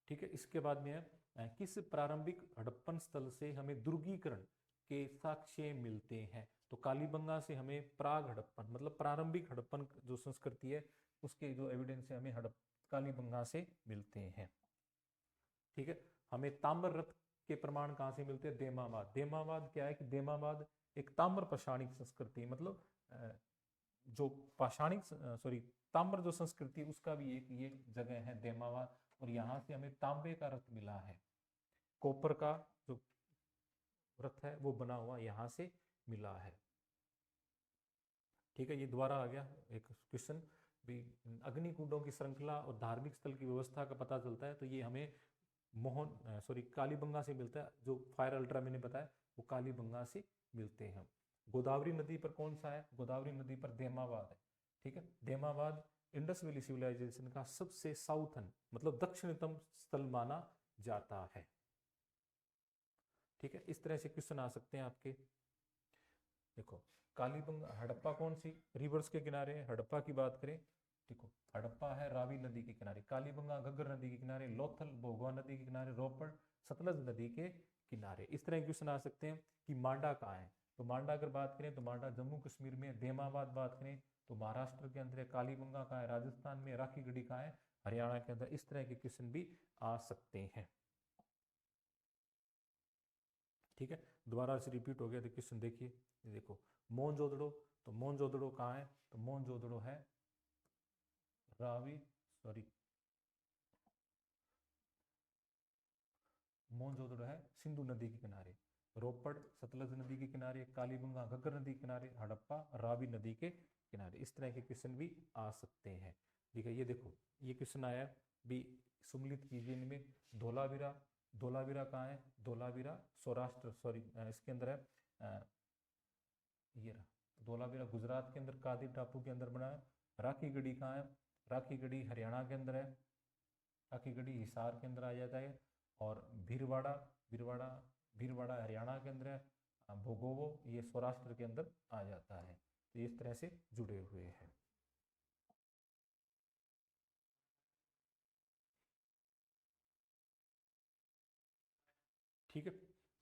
ठीक है, इसके बाद में है किस प्रारंभिक हड़प्पन स्थल से हमें दुर्गीकरण के साक्ष्य मिलते हैं, तो कालीबंगा से हमें प्राग हड़प्पन मतलब प्रारंभिक हड़प्पन जो संस्कृति है उसके जो एविडेंस है हमें कालीबंगा से मिलते हैं। ठीक है, हमें ताम्र रथ के प्रमाण कहाँ से मिलते हैं, देमाबाद। देमाबाद क्या है कि देमाबाद एक ताम्र पाषाणिक संस्कृति, मतलब जो पाषाणिक सॉरी ताम्र जो संस्कृति उसका भी एक ये जगह है देमाबाद, और यहाँ से हमें तांबे का रथ मिला है। कॉपर का जो रथ है वो बना हुआ यहाँ से मिला है। ठीक है, ये दोबारा आ गया एक क्वेश्चन भी। अग्निकुंडों की श्रृंखला और धार्मिक स्थल की व्यवस्था का पता चलता है, तो ये हमें कालीबंगा से मिलता है। जो फायर अल्ट्रा मैंने बताया वो कालीबंगा से मिलते हैं। गोदावरी नदी पर कौन सा है? गोदावरी नदी पर देमाबाद है। ठीक है, देमाबाद इंडस वैली सिविलाइजेशन का सबसे साउथर्न मतलब दक्षिणतम स्थल माना जाता है। ठीक है, इस तरह से क्वेश्चन आ सकते हैं आपके। देखो, कालीबंगा हड़प्पा कौन सी रिवर्स के किनारे है? हड़प्पा की बात करें, देखो हड़प्पा है रावी नदी के किनारे, कालीबंगा घग्गर नदी के किनारे, लोथल भोगवा नदी के किनारे, रोपड़ सतलज नदी के किनारे। इस तरह के क्वेश्चन आ सकते हैं कि मांडा कहाँ है? तो मांडा अगर बात करें तो मांडा जम्मू कश्मीर में, देमाबाद बात करें तो महाराष्ट्र के अंदर है, कालीबंगा कहाँ है? राजस्थान में, राखीगढ़ी कहाँ है? हरियाणा के अंदर। इस तरह के क्वेश्चन भी आ सकते हैं। ठीक है, दोबारा से रिपीट हो गया तो क्वेश्चन देखिए, देखो मोहनजोदड़ो, तो मोहनजोदड़ो कहाँ है? तो मोहनजोदड़ो है रावी सॉरी मोहनजोदड़ो है सिंधु नदी के किनारे, रोपड़ सतलज नदी के किनारे, कालीबंगा घग्गर नदी के किनारे, हड़प्पा रावी नदी के किनारे। इस तरह के क्वेश्चन भी आ सकते हैं। ठीक है, ये देखो ये क्वेश्चन आया भी, सुमलित कीजिए इनमें। धोलावीरा, धोलावीरा कहाँ है? धोलावीरा सौराष्ट्र इसके अंदर है, ये रहा धोलावीरा गुजरात के अंदर कादिर टापू के अंदर बना है। राखीगढ़ी कहाँ है? राखीगढ़ी हरियाणा के अंदर है, राखीगढ़ी हिसार के अंदर आ जाता है। और भीलवाड़ा, भीलवाड़ा भीलवाड़ा हरियाणा के अंदर है, भोगोवो ये सौराष्ट्र के अंदर आ जाता है। तो इस तरह से जुड़े हुए हैं। ठीक है,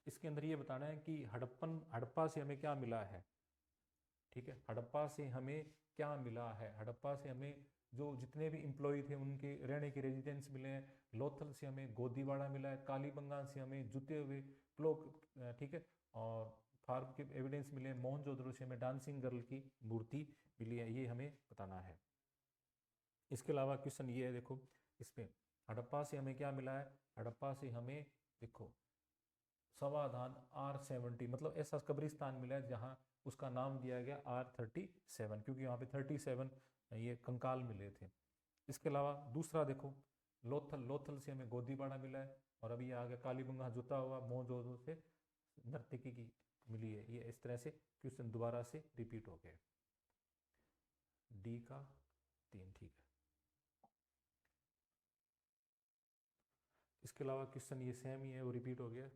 इसके अंदर ये बताना है कि हड़प्पा से हमें क्या मिला है। ठीक है, हड़प्पा से हमें क्या मिला है? हड़प्पा से हमें जो जितने भी एम्प्लॉय थे उनके रहने के रेजिडेंस मिले हैं। लोथल से हमें गोदीवाड़ा मिला है, कालीबंगा से हमें जुते हुए क्लोक, ठीक है, और फार्म के एविडेंस मिले हैं। मोहनजोदड़ो से हमें डांसिंग गर्ल की मूर्ति मिली है, ये हमें बताना है। इसके अलावा क्वेश्चन ये है, देखो इस पे हड़प्पा से हमें क्या मिला है? हड़प्पा से हमें देखो समाधान R70 मतलब ऐसा कब्रिस्तान मिला है जहां उसका नाम दिया गया R37, क्योंकि वहां पे 37 ये कंकाल मिले थे। इसके अलावा दूसरा देखो लोथल, लोथल से हमें गोदीबाड़ा मिला है। और अभी आ गया कालीबंगा जुता हुआ मोहनजोदड़ो से नर्तकी की मिली है। ये इस तरह से क्वेश्चन दोबारा से रिपीट हो गए। डी का 3, ठीक है। इसके अलावा क्वेश्चन ये सेम ही है, वो रिपीट हो गया।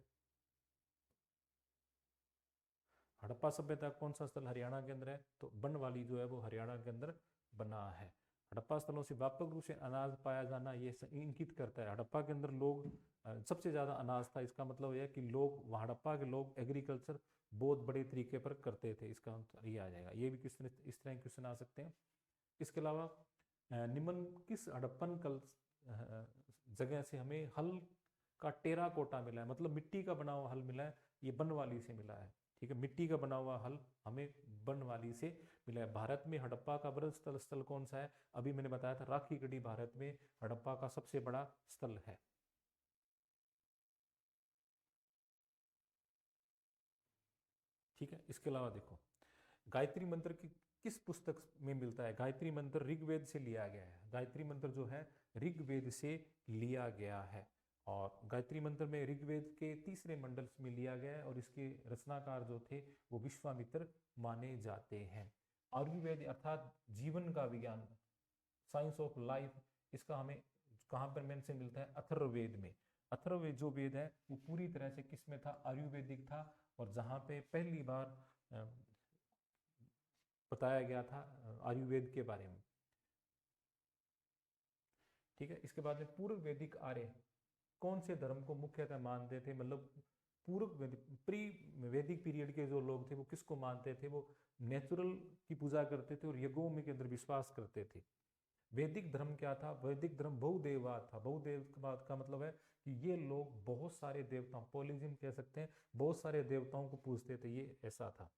हड़प्पा सभ्यता कौन सा स्थल हरियाणा के अंदर है? तो बनवाली जो है वो हरियाणा के अंदर बना है। हड़प्पा स्थलों से व्यापक रूप से अनाज पाया जाना ये इंगित करता है हड़प्पा के अंदर लोग सबसे ज्यादा अनाज था। इसका मतलब यह कि लोग हड़प्पा के लोग एग्रीकल्चर बहुत बड़े तरीके पर करते थे। इसका ये आ जाएगा। ये भी क्वेश्चन इस तरह के क्वेश्चन आ सकते हैं। इसके अलावा निम्न किस हड़प्पन कल जगह से हमें हल का टेराकोटा मिला है, मतलब मिट्टी का बना हुआ हल मिला है, ये बनवाली से मिला है। ठीक है, मिट्टी का बना हुआ हल हमें बनवाली से मिला है। भारत में हड़प्पा का बृहद स्थल कौन सा है? अभी मैंने बताया था राखीगढ़ी भारत में हड़प्पा का सबसे बड़ा स्थल है। ठीक है, इसके अलावा देखो गायत्री मंत्र की किस पुस्तक में मिलता है? गायत्री मंत्र ऋग्वेद से लिया गया है। गायत्री मंत्र जो है ऋग्वेद से लिया गया है। और गायत्री मंत्र में ऋग्वेद के तीसरे मंडल में लिया गया है और इसके रचनाकार जो थे वो विश्वामित्र माने जाते हैं। आयुर्वेद अर्थात जीवन का विज्ञान, साइंस ऑफ लाइफ, इसका हमें कहाँ पर मेंशन मिलता है? अथर्ववेद में। अथर्ववेद जो वेद है वो पूरी तरह से किस में था? आयुर्वेदिक था। और जहाँ पे पहली बार बताया गया था आयुर्वेद के बारे में। ठीक है, इसके बाद में पूर्व वैदिक आर्य कौन से धर्म को मुख्यतः मानते थे? मतलब पूर्व प्री वैदिक पीरियड के जो लोग थे वो किसको मानते थे? वो नेचुरल की पूजा करते थे और यज्ञों के अंदर विश्वास करते थे। वैदिक धर्म क्या था? वैदिक धर्म बहुदेववाद था। बहुदेववाद का मतलब है कि ये लोग बहुत सारे देवताओं, पॉलीजिम कह सकते हैं, बहुत सारे देवताओं को पूजते थे, ये ऐसा था।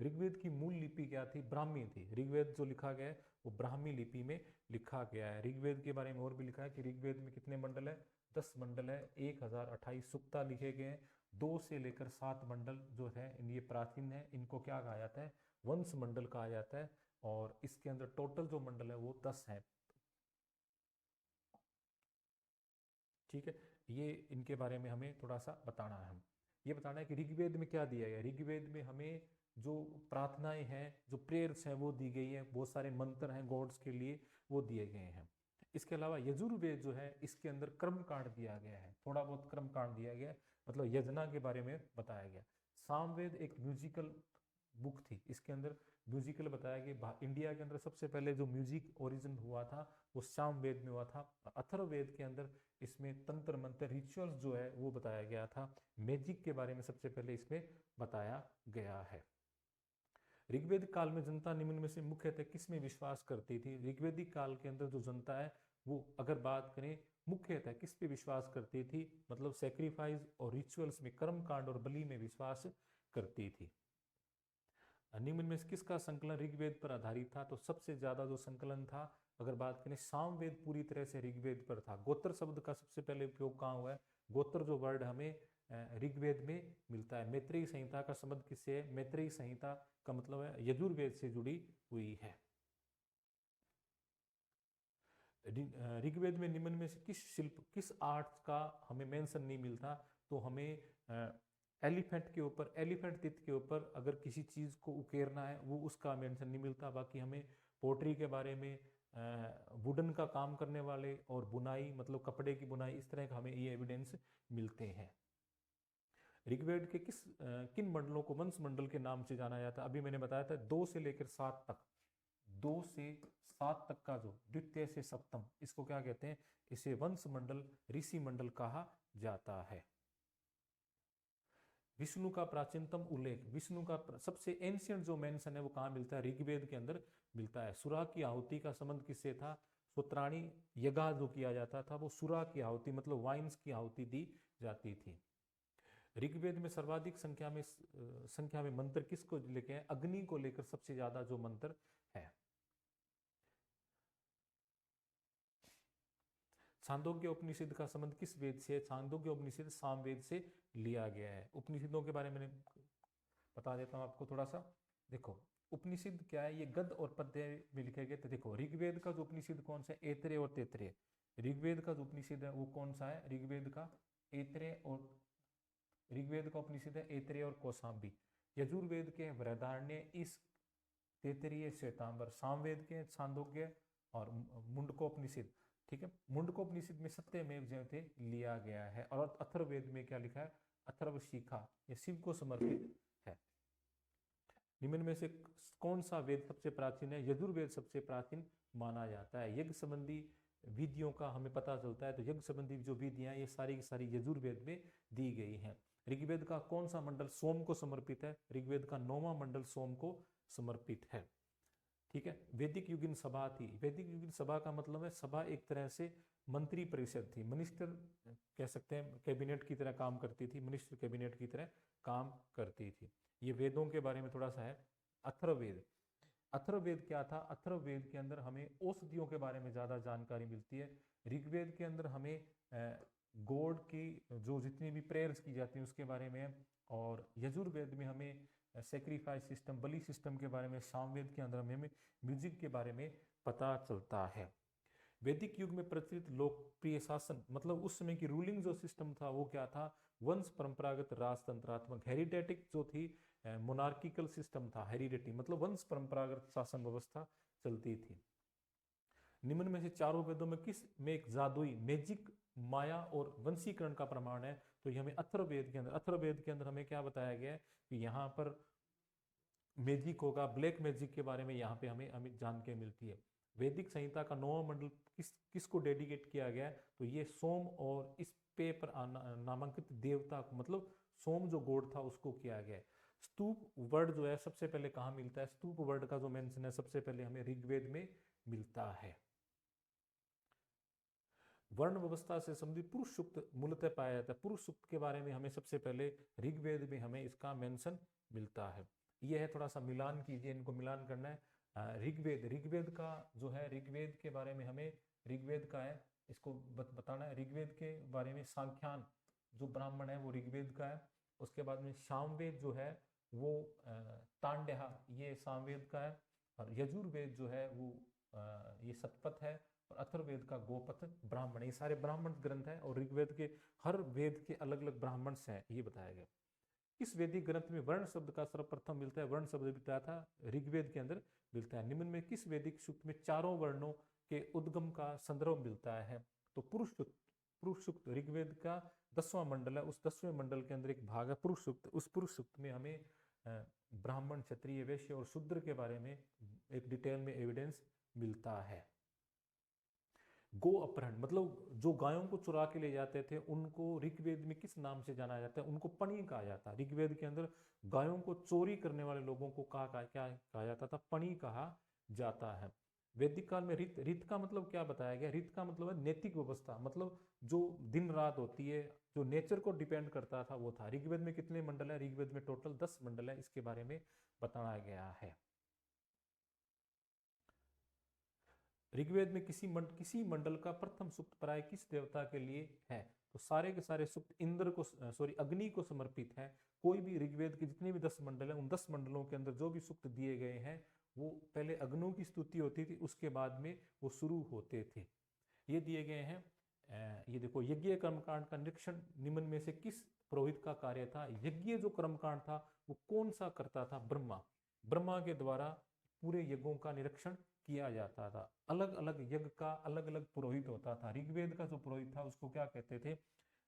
ऋग्वेद की मूल लिपि क्या थी? ब्राह्मी थी। ऋग्वेद जो लिखा गया है वो ब्राह्मी लिपि में लिखा गया है। ऋग्वेद के बारे में और भी लिखा है कि ऋग्वेद में कितने मंडल है? 10 मंडल है, 1028 सुक्ता लिखे गए हैं। 2 से लेकर 7 मंडल जो है ये प्राचीन है, इनको क्या कहा जाता है? वंश मंडल कहा जाता है, और इसके अंदर टोटल जो मंडल है वो 10 है। ठीक है, ये इनके बारे में हमें थोड़ा सा बताना है। हम ये बताना है कि ऋग्वेद में क्या दिया गया। ऋग्वेद में हमें जो प्रार्थनाएं हैं, जो प्रेयर्स हैं वो दी गई हैं, बहुत सारे मंत्र हैं गॉड्स के लिए वो दिए गए हैं। इसके अलावा यजुर्वेद जो है इसके अंदर कर्म कांड दिया गया है, थोड़ा बहुत कर्म कांड दिया गया है, मतलब यजना के बारे में बताया गया। सामवेद एक म्यूजिकल बुक थी, इसके अंदर म्यूजिकल बताया गया। इंडिया के अंदर सबसे पहले जो म्यूजिक ओरिजिन हुआ था वो सामवेद में हुआ था। अथर्ववेद के अंदर इसमें तंत्र मंत्र रिचुअल्स जो है वो बताया गया था। मैजिक के बारे में सबसे पहले इसमें बताया गया है। ऋग्वेद काल में जनता निम्न में से मुख्यतः किस में विश्वास करती थी। ऋग्वेदिक काल के अंदर जो जनता है वो अगर बात करें मुख्यतः किस पे विश्वास करती थी, मतलब सेक्रीफाइस और रिचुअल्स में, कर्म कांड और बलि में विश्वास करती थी। निम्न में से किसका संकलन ऋग्वेद पर आधारित था, तो सबसे ज्यादा जो संकलन था अगर बात करें सामवेद पूरी तरह से ऋग्वेद पर था। गोत्र शब्द का सबसे पहले उपयोग कहाँ हुआ है, गोत्र जो वर्ड हमें ऋग्वेद में मिलता है। मैत्रेयी संहिता का संबंध किससे है, मैत्रेयी संहिता का मतलब है यजुर्वेद से जुड़ी हुई है। ऋग्वेद में निम्न में से किस शिल्प, किस आर्ट का हमें मेंशन नहीं मिलता, तो हमें एलिफेंट के ऊपर, एलिफेंट तित के ऊपर अगर किसी चीज को उकेरना है वो उसका मेंशन नहीं मिलता। बाकी हमें पोट्री के बारे में, वुडन का काम करने वाले और बुनाई मतलब कपड़े की बुनाई, इस तरह का हमें ये एविडेंस मिलते हैं। ऋग्वेद के किन मंडलों को वंश मंडल के नाम से जाना जाता है, अभी मैंने बताया था 2 से लेकर 7 तक, 2 से 7 तक का जो द्वितीय से सप्तम, इसको क्या कहते हैं, इसे वंश मंडल, ऋषि मंडल कहा जाता है। विष्णु का प्राचीनतम उल्लेख, विष्णु का सबसे एंशियंट जो मेंशन है वो कहाँ मिलता है, ऋग्वेद के अंदर मिलता है। सुरा की आहुति का संबंध किससे था, सूत्राणी यज्ञ जो किया जाता था वो सुरा की आहुति मतलब वाइन्स की आहुति दी जाती थी। ऋग्वेद में सर्वाधिक संख्या में मंत्र किसको लेके हैं, अग्नि को लेकर सबसे ज्यादा जो मंत्र है। छांदोग्य उपनिषद का संबंध किस वेद से है, छांदोग्य उपनिषद सामवेद से लिया गया है। उपनिषदों के बारे में बता देता हूँ आपको थोड़ा सा। देखो उपनिषद क्या है, ये गद्य और पद्य में लिखे गए थे। देखो ऋग्वेद का जो उपनिषद कौन सा है, ऐतरेय और तैतरेय। ऋग्वेद का जो उपनिषद है वो कौन सा है, ऋग्वेद का ऐतरेय और ऋग्वेद का उपनिषद है ऐतरेय और कौशाम्बी। यजुर्वेद के बृहदारण्य, इस तैतरीय श्वेतांबर। सामवेद के छांदोग्य और मुंडकोपनिषद। ठीक है, मुंडकोपनिषद में सत्यमेव जयते लिया गया है। और अथर्ववेद में क्या लिखा है, अथर्वशीखा, ये शिव को समर्पित है। निम्न में से कौन सा वेद सबसे प्राचीन है, यजुर्वेद सबसे प्राचीन माना जाता है। यज्ञ संबंधी विधियों का हमें पता चलता है, तो यज्ञ संबंधी जो विधियां ये सारी की सारी यजुर्वेद में दी गई हैं। ऋग्वेद का कौन सा मंडल सोम को समर्पित है, ऋग्वेद का 9वां मंडल सोम को समर्पित है। ठीक है, वैदिक युगीन सभा थी। वैदिक युगीन सभा का मतलब है सभा एक तरह से मंत्री परिषद थी, मिनिस्टर कह सकते हैं, कैबिनेट की तरह काम करती थी, मिनिस्टर कैबिनेट की तरह काम करती थी। ये वेदों के बारे में थोड़ा सा है। अथर्ववेद, अथर्ववेद क्या था, अथर्ववेद के अंदर हमें औषधियों के बारे में ज्यादा जानकारी मिलती है। ऋग्वेद के अंदर हमें गॉड की जो जितनी भी प्रेयर्स की जाती हैं उसके बारे में, और यजुर्वेद में हमें सेक्रीफाइस सिस्टम, बलि सिस्टम के बारे में, सामवेद के अंदर हमें म्यूजिक के बारे में पता चलता है। वैदिक युग में प्रचलित लोकप्रिय शासन मतलब उस समय की रूलिंग जो सिस्टम था वो क्या था, वंश परंपरागत राजतंत्रात्मक, हेरिडेटिक जो थी, मोनार्किकल सिस्टम था। हेरिडेटी मतलब वंश परंपरागत शासन व्यवस्था चलती थी। निम्न में से चारों वेदों में किस में एक जादुई, मैजिक, माया और वंशीकरण का प्रमाण है, तो ये हमें अथर्ववेद के अंदर, अथर्ववेद के अंदर हमें क्या बताया गया है कि यहाँ पर मैजिक होगा, ब्लैक मैजिक के बारे में यहाँ पे हमें हमें जान के मिलती है। वैदिक संहिता का 9वां मंडल किसको डेडिकेट किया गया है, तो ये सोम और इस पे पर नामांकित देवता को, मतलब सोम जो गॉड था उसको किया गया है। स्तूप वर्ड जो है सबसे पहले कहाँ मिलता है, स्तूप वर्ड का जो मेंशन है सबसे पहले हमें ऋग्वेद में मिलता है। वर्ण व्यवस्था से संबंधित पुरुष सूक्त मूलतः पाया जाता है। पुरुष सूक्त के बारे में हमें सबसे पहले ऋग्वेद में हमें इसका मेंशन मिलता है। यह है, थोड़ा सा मिलान कीजिए, इनको मिलान करना है। ऋग्वेद, ऋग्वेद का जो है, ऋग्वेद के बारे में हमें, ऋग्वेद का है इसको बताना है। ऋग्वेद के बारे में सांख्यान जो ब्राह्मण है वो ऋग्वेद का है। उसके बाद में सामवेद जो है वो तांड्या ये सामवेद का है, और यजुर्वेद जो है वो ये शतपथ है, और अथर्ववेद का गोपथ ब्राह्मण। ये सारे ब्राह्मण ग्रंथ हैं, और ऋग्वेद के हर वेद के अलग अलग ब्राह्मण्स हैं, ये बताया गया। इस वैदिक ग्रंथ में वर्ण शब्द का सर्वप्रथम मिलता है, वर्ण शब्द बताया था ऋग्वेद के अंदर मिलता है। निम्न में किस वैदिक सूक्त में चारों वर्णों के उद्गम का संदर्भ मिलता है? तो पुरुष सूक्त। पुरुष सूक्त ऋग्वेद का 10वां मंडल है, उस 10वें मंडल के अंदर एक भाग है पुरुष सूक्त। उस पुरुष सूक्त में हमें ब्राह्मण, क्षत्रिय, वैश्य और शूद्र के बारे में एक डिटेल में एविडेंस मिलता है। गो अपहरण मतलब जो गायों को चुरा के ले जाते थे, उनको ऋग्वेद में किस नाम से जाना जाता है? उनको पणी कहा जाता है। ऋग्वेद के अंदर गायों को चोरी करने वाले लोगों को क्या कहा जाता था? पणी कहा जाता है। वैदिक काल में रित, रित का मतलब क्या बताया गया? रित का मतलब है नैतिक व्यवस्था, मतलब जो दिन रात होती है, जो नेचर को डिपेंड करता था, वो था। ऋग्वेद में कितने मंडल है? ऋग्वेद में टोटल 10 मंडल है, इसके बारे में बताया गया है। ऋग्वेद में किसी मंडल का प्रथम सूक्त प्राय किस देवता के लिए है? तो सारे के सारे सूक्त इंद्र को, सॉरी, अग्नि को समर्पित है। कोई भी ऋग्वेद के जितने भी 10 मंडल हैं, उन 10 मंडलों के अंदर जो भी सूक्त दिए गए हैं, वो पहले अग्नि की स्तुति होती थी, उसके बाद में वो शुरू होते थे। ये दिए गए हैं। ये देखो, यज्ञ कर्मकांड का निरीक्षण निम्न में से किस पुरोहित का कार्य था? यज्ञ जो कर्मकांड था वो कौन सा करता था? ब्रह्मा। ब्रह्मा के द्वारा पूरे यज्ञों का निरीक्षण किया जाता था। अलग अलग यज्ञ का अलग अलग पुरोहित होता था। ऋग्वेद का जो पुरोहित था उसको क्या कहते थे?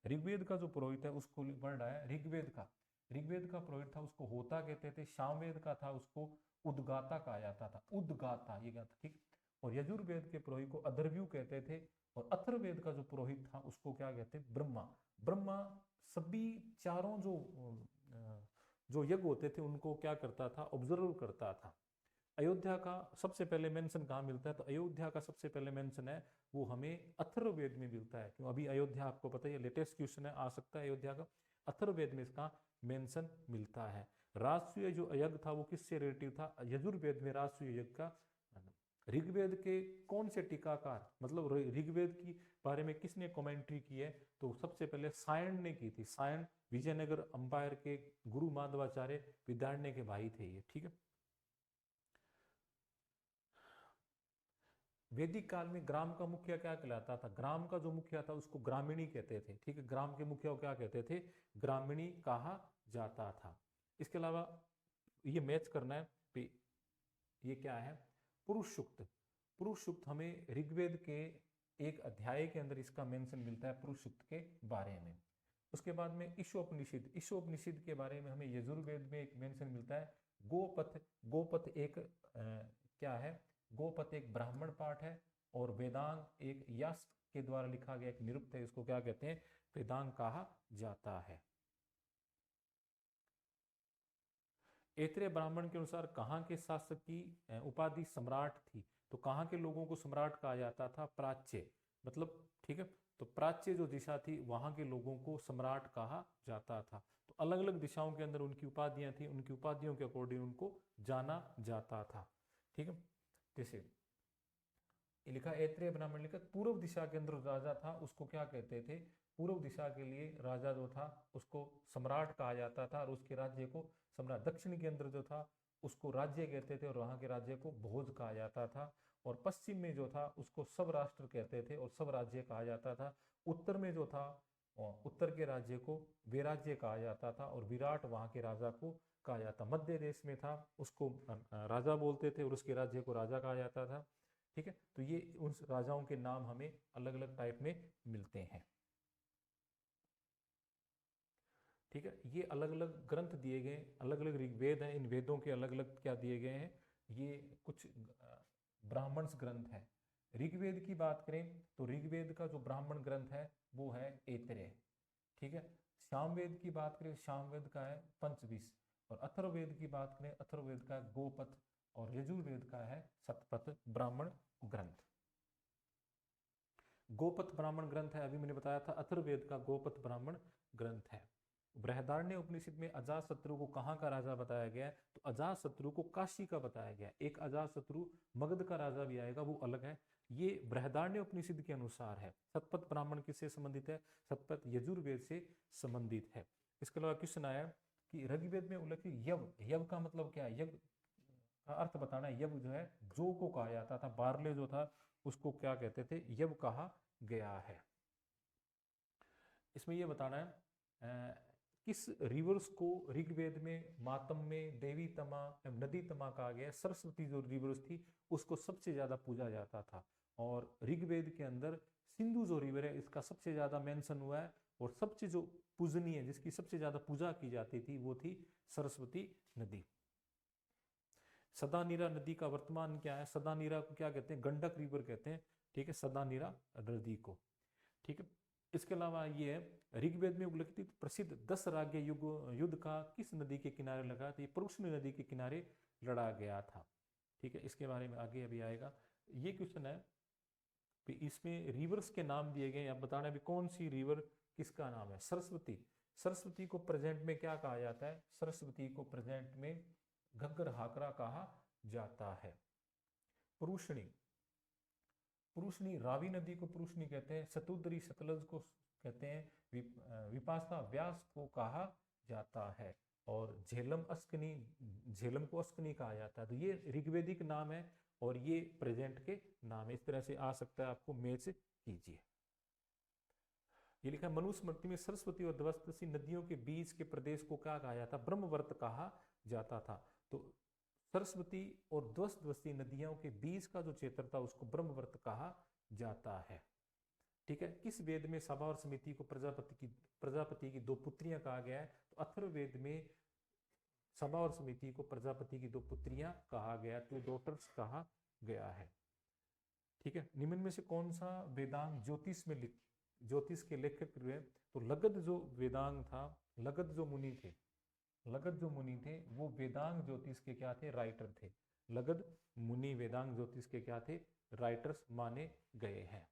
ऋग्वेद का जो पुरोहित है उसको वर्ड आया ऋग्वेद का। ऋग्वेद का पुरोहित था उसको होता कहते थे। सामवेद का था उसको उद्गाता कहा जाता था। उद्गाता ये क्या था? ठीक। और यजुर्वेद के पुरोहित को अधर्व्यू कहते थे, और अथर्ववेद का जो पुरोहित था उसको क्या कहते? ब्रह्मा। ब्रह्मा सभी चारों जो यज्ञ होते थे उनको क्या करता था? ऑब्जर्व करता था। अयोध्या का सबसे पहले मेंशन कहाँ मिलता है? तो अयोध्या का सबसे पहले मेंशन है वो हमें अथर्ववेद में मिलता है। क्यों? अभी अयोध्या आपको पता है, लेटेस्ट क्वेश्चन है, आ सकता है अयोध्या का। अथर्ववेद में इसका मेंशन मिलता है। राजसूय जो यज्ञ था वो किससे रिलेटिव था? यजुर्वेद में राजसूय यज्ञ का। ऋग्वेद के कौन से टीकाकार, मतलब ऋग्वेद की बारे में किसने कमेंट्री की है? तो सबसे पहले सायण ने की थी। सायण विजयनगर अंपायर के गुरु माधवाचार्य विद्यारण्य के भाई थे ये। ठीक है। वैदिक काल में ग्राम का मुखिया क्या कहलाता था? ग्राम का जो मुखिया था उसको ग्रामीणी कहते थे। ठीक है। ग्राम के मुखिया को क्या कहते थे? ग्रामीणी कहा जाता था। इसके अलावा ये मैच करना है भी, ये क्या है? पुरुष सूक्त। पुरुष सूक्त हमें ऋग्वेद के एक अध्याय के अंदर इसका मेंशन मिलता है पुरुष सूक्त के बारे में। उसके बाद में ईशोपनिषद। ईशोपनिषद के बारे में हमें यजुर्वेद में एक मेंशन मिलता है गोपथ। गोपथ एक क्या है? गोपथ एक ब्राह्मण पाठ है, और वेदांग एक यास्क के द्वारा लिखा गया एक निरुक्त है। इसको क्या कहते हैं? वेदांग कहा जाता है। ऐत्रेय ब्राह्मण के अनुसार कहाँ के शासक की उपाधि सम्राट थी? तो कहाँ के लोगों को सम्राट कहा जाता था? प्राच्य, मतलब ठीक है। तो प्राच्य जो दिशा थी वहां के लोगों को सम्राट कहा जाता था। तो अलग अलग दिशाओं के अंदर उनकी उपाधियां थी, उनकी उपाधियों के अकॉर्डिंग उनको जाना जाता था। ठीक है। जैसे लिखा ऐत्रेय ब्राह्मण लिखा पूर्व दिशा के अंदर राजा था उसको क्या कहते थे? पूर्व दिशा के लिए राजा जो था उसको सम्राट कहा जाता था, और उसके राज्य को सम्राट। दक्षिण के अंदर जो था उसको राज्य कहते थे, और वहां के राज्य को भोज कहा जाता था। और पश्चिम में जो था उसको सब राष्ट्र कहते थे और सब राज्य कहा जाता था। उत्तर में जो था उत्तर के राज्य को विराज्य कहा जाता था, और विराट वहां के राजा को कहा जाता। मध्य देश में था उसको राजा बोलते थे, और उसके राज्य को राजा कहा जाता था। ठीक है। तो ये उन राजाओं के नाम हमें अलग अलग टाइप में मिलते हैं। ठीक है। ये अलग अलग ग्रंथ दिए गए, अलग अलग ऋग्वेद हैं, इन वेदों के अलग अलग क्या दिए गए हैं? ये कुछ ब्राह्मण्स ग्रंथ है। ऋग्वेद की बात करें तो ऋग्वेद का जो ब्राह्मण ग्रंथ है वो है ऐत्रेय। ठीक है। सामवेद की बात करें, सामवेद का है पंचविश। और अथर्ववेद की बात करें, अथर्ववेद का गोपथ। और यजुर्वेद का है शतपथ ब्राह्मण ग्रंथ। गोपथ ब्राह्मण ग्रंथ है, अभी मैंने बताया था अथर्ववेद का गोपथ ब्राह्मण ग्रंथ है। बृहदारण्य उपनिषद में अजातशत्रु को कहाँ का राजा बताया गया है? तो अजातशत्रु को काशी का बताया गया है। एक अजातशत्रु मगध का राजा भी आएगा, वो अलग है। ये बृहदारण्य उपनिषद के अनुसार है। शतपथ ब्राह्मण किससे संबंधित है? शतपथ यजुर्वेद से संबंधित है। इसके अलावा क्वेश्चन आया कि ऋग्वेद में उल्लेखित यव, यव का मतलब क्या है, यव का अर्थ बताना है। यव जो है जौ को कहा जाता था, बार्ले जो था उसको क्या कहते थे, यव कहा गया है। इसमें यह बताना है किस रिवर्स को ऋग्वेद में मातम में देवी तमा नदी तमा कहा गया है। सरस्वती जो रिवर्स थी उसको सबसे ज्यादा पूजा जाता था, और ऋग्वेद के अंदर सिंधु जो रिवर है इसका सबसे ज्यादा मेंशन हुआ है, और सबसे जो पूजनीय जिसकी सबसे ज्यादा पूजा की जाती थी वो थी सरस्वती नदी। सदानीरा नदी का वर्तमान क्या है, सदानीरा को क्या कहते हैं, गंडक रिवर कहते हैं, ठीक है, सदानीरा नदी को, ठीक है। इसके अलावा ये है ऋग्वेद में उल्लेखित प्रसिद्ध 10 राज्य युद्ध का किस नदी के किनारे लगा, तो ये पुरुषनी नदी के किनारे लड़ा गया था, ठीक है। इसके बारे में आगे अभी आएगा। ये क्वेश्चन है कि इसमें रिवर्स के नाम दिए गए, आप बताना भी कौन सी रिवर किसका नाम है। सरस्वती, सरस्वती को प्रेजेंट में क्या कहा जाता है, सरस्वती को प्रेजेंट में घग्गर हाकरा कहा जाता है। पुरुषनी, पुरुषनी रावी नदी को पुरुषनी कहते हैं, सतुद्री सतलज को कहते हैं, विपाशा व्यास को कहा जाता है, और झेलम अस्कनी, झेलम को अस्कनी कहा जाता है। तो ये ऋग्वेदिक नाम है और ये प्रेजेंट के नाम है, इस तरह से आ सकता है, आपको मैच कीजिए। ये लिखा है मनुस्मृति में सरस्वती और द्वस्ती नदियों के बीच के प्रदेश को क्या कहा जाता, ब्रह्मवर्त कहा जाता था। तो सरस्वती और द्वस्ती नदियों के बीच का जो क्षेत्र था उसको ब्रह्मवर्त कहा जाता है, ठीक है। किस वेद में सभा और समिति को प्रजापति की दो पुत्रियां कहा गया है, तो अथर्ववेद में सभा और समिति को प्रजापति की दो पुत्रियां कहा गया, तो डॉटर्स कहा गया है, ठीक है। निम्न में से कौन सा वेदांग ज्योतिष के लेखक हुए, तो लगध जो वेदांग था, लगध जो मुनि थे, लगध जो मुनि थे वो वेदांग ज्योतिष के क्या थे, राइटर थे। लगध मुनि वेदांग ज्योतिष के क्या थे, राइटर्स माने गए हैं।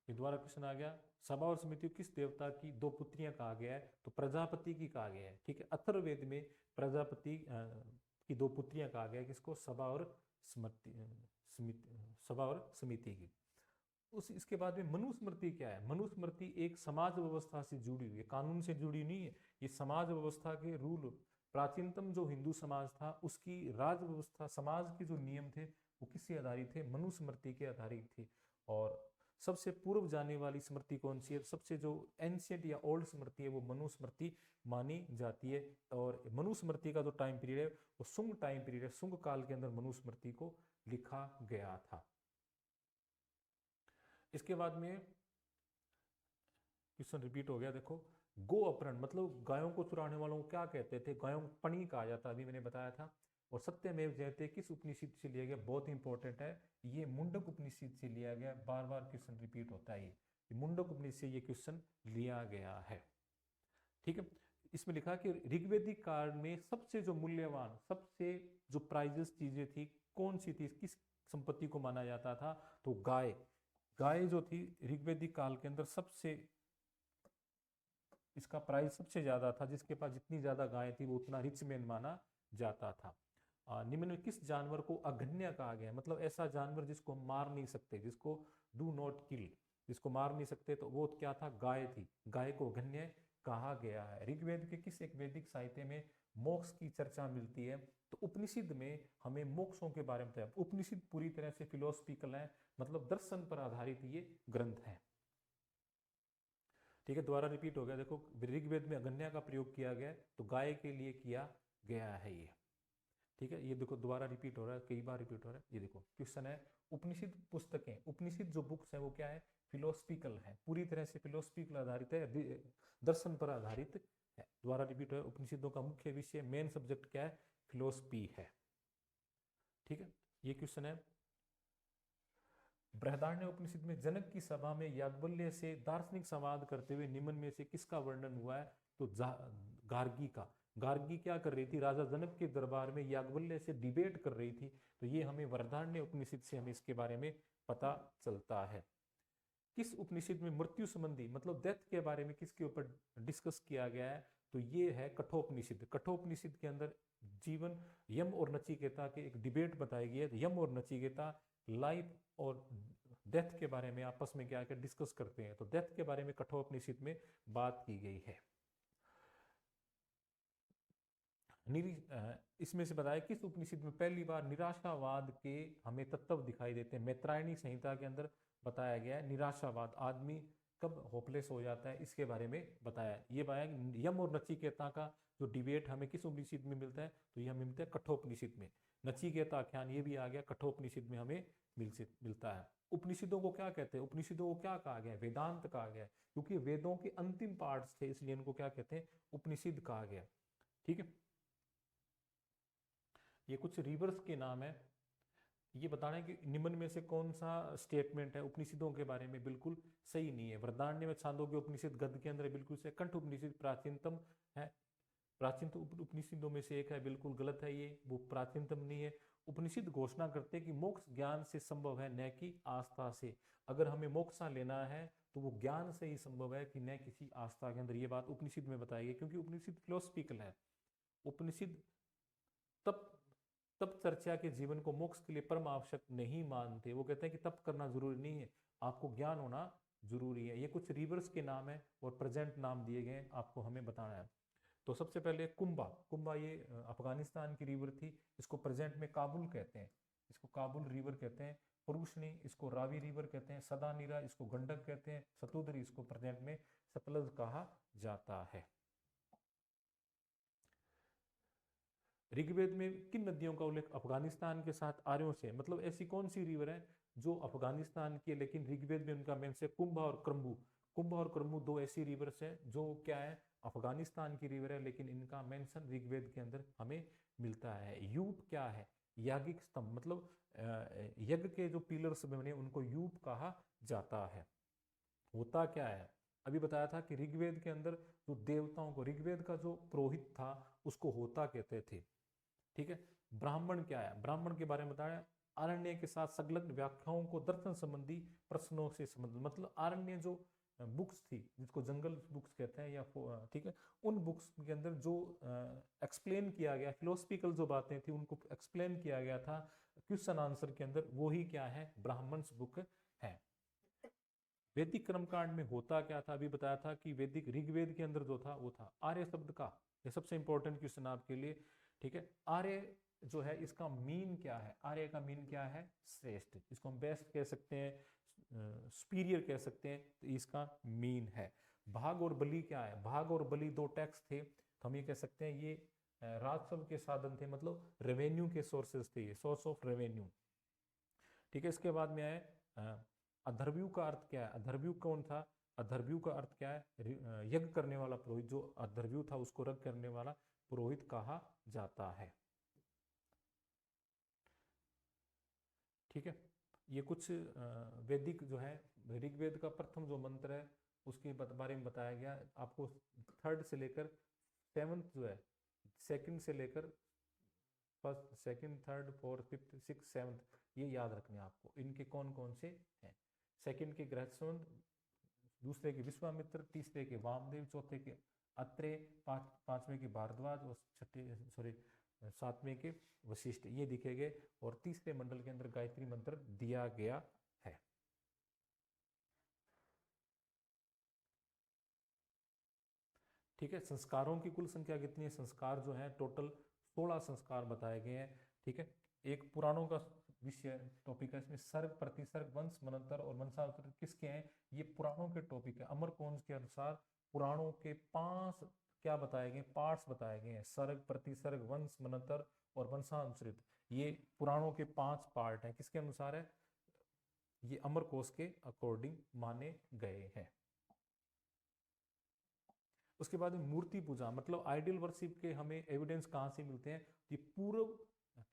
ये दोबारा क्वेश्चन आ गया, सभा और समिति को किस देवता की दो पुत्रियां कहा गया है, तो प्रजापति की कहा गया है, ठीक है। अथर्ववेद में प्रजापति की दो पुत्रियां कहा गया, किसको, सभा और सभा और समिति की। उस इसके बाद में मनुस्मृति क्या है, मनुस्मृति एक समाज व्यवस्था से जुड़ी हुई है, कानून से जुड़ी नहीं है, ये समाज व्यवस्था के रूल, प्राचीनतम जो हिंदू समाज था उसकी राज व्यवस्था, समाज के जो नियम थे वो किससे आधारित थे, मनुस्मृति के आधारित थे। और सबसे पूर्व जाने वाली स्मृति कौन सी है, सबसे जो एंशियंट या ओल्ड स्मृति है वो मनुस्मृति मानी जाती है। और मनुस्मृति का जो टाइम पीरियड है वो शुंग टाइम पीरियड है, शुंग काल के अंदर मनुस्मृति को लिखा गया था। इसके बाद में क्वेश्चन रिपीट हो गया, देखो, गो अपहरण मतलब गायों को चुराने वालों को क्या कहते थे, गायों को पणी कहा जाता, अभी मैंने बताया था। और सत्यमेव जयते किस उपनिषद से लिया गया, बहुत इंपॉर्टेंट है, ये मुंडक उपनिषद से लिया गया, बार बार क्वेश्चन रिपीट होता है, ये मुंडक उपनिषद से ये क्वेश्चन लिया गया है, ठीक है। इसमें लिखा कि ऋग्वेदिक काल में सबसे जो मूल्यवान, सबसे जो प्राइजेस चीजें थी कौन सी थी, किस संपत्ति को माना जाता था, तो गाय, गाय जो थी ऋग्वेदिक काल के अंदर सबसे, इसका प्राइस सबसे ज्यादा था, जिसके पास जितनी ज्यादा गाय थी वो उतना रिच मैन माना जाता था। निम्न में किस जानवर को अघन्य कहा गया, मतलब ऐसा जानवर जिसको हम मार नहीं सकते, जिसको डू नॉट किल, जिसको मार नहीं सकते, तो वो क्या था, गाय थी, गाय को अघन्य कहा गया है। ऋग्वेद के किस एक वैदिक साहित्य में मोक्ष की चर्चा मिलती है, तो उपनिषद में हमें मोक्षों के बारे में बताया। उपनिषद पूरी तरह से फिलोसफिकल है, मतलब दर्शन पर आधारित ये ग्रंथ है, ठीक है। दोबारा रिपीट हो गया, देखो ऋग्वेद में अगन्या का प्रयोग किया गया तो गाय के लिए किया गया है ये, ठीक है। ये देखो दोबारा रिपीट हो रहा है, कई बार रिपीट हो रहा है। ये देखो क्वेश्चन है, उपनिषद पुस्तकें, उपनिषद जो बुक्स है वो क्या है, फिलोसफिकल है, पूरी तरह से फिलोसफिकल आधारित है, दर्शन पर आधारित है। दोबारा रिपीट हो रहा है, उपनिषदों का मुख्य विषय, मेन सब्जेक्ट क्या है, फिलोसफी है, ठीक है। ये क्वेश्चन है, बृहदारण्य उपनिषद में जनक की सभा में याज्ञवल्क्य से दार्शनिक संवाद करते हुए निम्न में से किसका वर्णन हुआ है, तो गार्गी का। गार्गी क्या कर रही थी, राजा जनक के दरबार में याज्ञवल्क्य से डिबेट कर रही थी, तो ये हमें बृहदारण्य उपनिषद से हमें इसके बारे में पता चलता है। किस उपनिषद में मृत्यु संबंधी मतलब डेथ के बारे में किसके ऊपर डिस्कस किया गया है, तो ये है कठोपनिषद। कठोपनिषद के अंदर जीवन, यम और नचिकेता के एक डिबेट बताई गई है, यम और नचिकेता लाइफ और डेथ के बारे में आपस में क्या क्या डिस्कस करते हैं। तो डेथ के बारे में कठोपनिषद में बात की गई है। इसमें से बताया किस उपनिषद में पहली बार निराशावाद के हमें तत्व दिखाई देते हैं। मैत्रायणी संहिता के अंदर बताया गया है निराशावाद, आदमी कब होपलेस हो जाता है, इसके बारे में बताया। ये बताया कि यम और नचिकेता का जो डिबेट हमें किस उपनिषद में मिलता है, तो ये हमें मिलता है कठोपनिषद में। नचिकेता आख्यान ये भी आ गया कठोपनिषद में हमें मिलता है। उपनिषदों को क्या कहते हैं, उपनिषदों को क्या कहा गया है, वेदांत कहा गया है, क्योंकि वेदों के अंतिम पार्ट्स थे इसलिए इनको क्या कहते हैं, उपनिषद कहा गया। ठीक है, ये कुछ रिवर्स के नाम है। ये बताना है कि निम्न में से कौन सा स्टेटमेंट है उपनिषदों के बारे में बिल्कुल सही नहीं है। वृदारण्य में छांदोग्य उपनिषद गद्य के अंदर बिल्कुल से, कंठ उपनिषद प्राचीनतम है, प्राचीन उपनिषदों में से एक है, बिल्कुल गलत है ये, वो प्राचीनतम नहीं है। उपनिषद घोषणा करते हैं कि मोक्ष ज्ञान से संभव है, न कि आस्था से। अगर हमें मोक्ष लेना है तो वो ज्ञान से ही संभव है कि न किसी आस्था के अंदर। ये बात उपनिषद में बताई गई, क्योंकि उपनिषद फिलोसफिकल है। उपनिषद तब तब चर्चा के जीवन को मोक्ष के लिए परम आवश्यक नहीं मानते। वो कहते हैं कि तप करना जरूरी नहीं है, आपको ज्ञान होना जरूरी है। ये कुछ रिवर्स के नाम है और प्रेजेंट नाम दिए गए, आपको हमें बताना है। तो सबसे पहले कुंभा, कुंभा ये अफगानिस्तान की रिवर थी, इसको प्रेजेंट में काबुल कहते हैं, इसको काबुल रिवर कहते हैं। पुरुषनी इसको रावी रिवर कहते हैं, सदानीरा इसको गंडक कहते हैं, सतुद्री इसको प्रेजेंट में सतलज कहा जाता है। ऋग्वेद में किन नदियों का उल्लेख अफगानिस्तान के साथ आर्यों से, मतलब ऐसी कौन सी रिवर है जो अफगानिस्तान की है लेकिन ऋग्वेद में उनका मेंशन है कुंभा और क्रम्बू। कुंभा और क्रम्बू दो ऐसी रिवर्स है जो क्या है, अफगानिस्तान की रिवर है, लेकिन इनका मेंशन ऋग्वेद के अंदर हमें मिलता है। यूप क्या है, यागिक स्तंभ, मतलब यज्ञ के जो पिलर्स बने उनको यूप कहा जाता है। होता क्या है, अभी बताया था कि ऋग्वेद के अंदर जो देवताओं को, ऋग्वेद का जो पुरोहित था उसको होता कहते थे। ठीक है, ब्राह्मण क्या है, ब्राह्मण के बारे में बताया, आरण्य के साथ संलग्न व्याख्याओं को दर्शन संबंधी प्रश्नों से संबंधित, मतलब आरण्य जो बुक्स थी जिसको जंगल बुक्स कहते हैं या ठीक है, उन बुक्स के अंदर जो एक्सप्लेन किया गया, फिलोसफिकल जो बातें थी उनको एक्सप्लेन किया गया था क्वेश्चन आंसर के अंदर, वही क्या है, ब्राह्मण्स बुक है। वैदिक कर्मकांड में होता क्या था, अभी बताया था कि वैदिक ऋग्वेद के अंदर जो था वो था आर्य शब्द का, ये सबसे इंपॉर्टेंट क्वेश्चन आपके लिए। ठीक है, आर्य जो है इसका मीन क्या है, आर्य का मीन क्या है, श्रेष्ठ, इसको हम बेस्ट कह सकते हैं, सुपीरियर कह सकते हैं, तो इसका मीन है। भाग और बलि क्या है, भाग और बलि दो टैक्स थे, तो हम ये कह सकते हैं ये राजस्व के साधन थे, मतलब रेवेन्यू के सोर्सेज थे, ये सोर्स ऑफ रेवेन्यू। ठीक है, इसके बाद में आए अधर्व्यू का अर्थ क्या है, अधर्व्यू कौन था, अधर्व्यू का अर्थ क्या है, यज्ञ करने वाला पुरोहित, जो अधर्व्यू था उसको यज्ञ करने वाला पुरोहित कहा जाता है। ठीक है, ये कुछ वैदिक जो है, ऋग्वेद का प्रथम जो मंत्र है उसके बारे में बताया गया आपको। थर्ड से लेकर सेवंथ जो है, सेकंड से लेकर first, second, third, fourth, fifth, six, seventh, ये याद रखने आपको, इनके कौन कौन से हैं। सेकंड के गृहस्वंत, दूसरे के विश्वामित्र, तीसरे के वामदेव, चौथे के अत्रेय, पांचवें के भारद्वाज और छठे सातवें के वशिष्ठ, ये दिखे गए। और तीसरे मंडल के अंदर गायत्री मंत्र दिया गया है। ठीक है, संस्कारों की कुल संख्या कितनी है, संस्कार जो है टोटल 16 संस्कार बताए गए हैं। ठीक है, एक पुराणों का विषय टॉपिक है, इसमें सर्ग, प्रतिसर्ग, वंश, मनंतर और वंशावतार किसके हैं, ये पुराणों के टॉपिक है। अमरकोश के अनुसार पुराणों के 5 क्या बताए गए, पार्ट्स बताए गए हैं, सर्ग, प्रतिसर्ग, वंश, मनंतर और वंशानुचरित, ये पुराणों के 5 पार्ट हैं। किसके अनुसार है, ये अमरकोश के अकॉर्डिंग माने गए हैं। उसके बाद मूर्ति पूजा, मतलब आइडियल वर्शिप के हमें एविडेंस कहाँ से मिलते हैं, ये पूर्व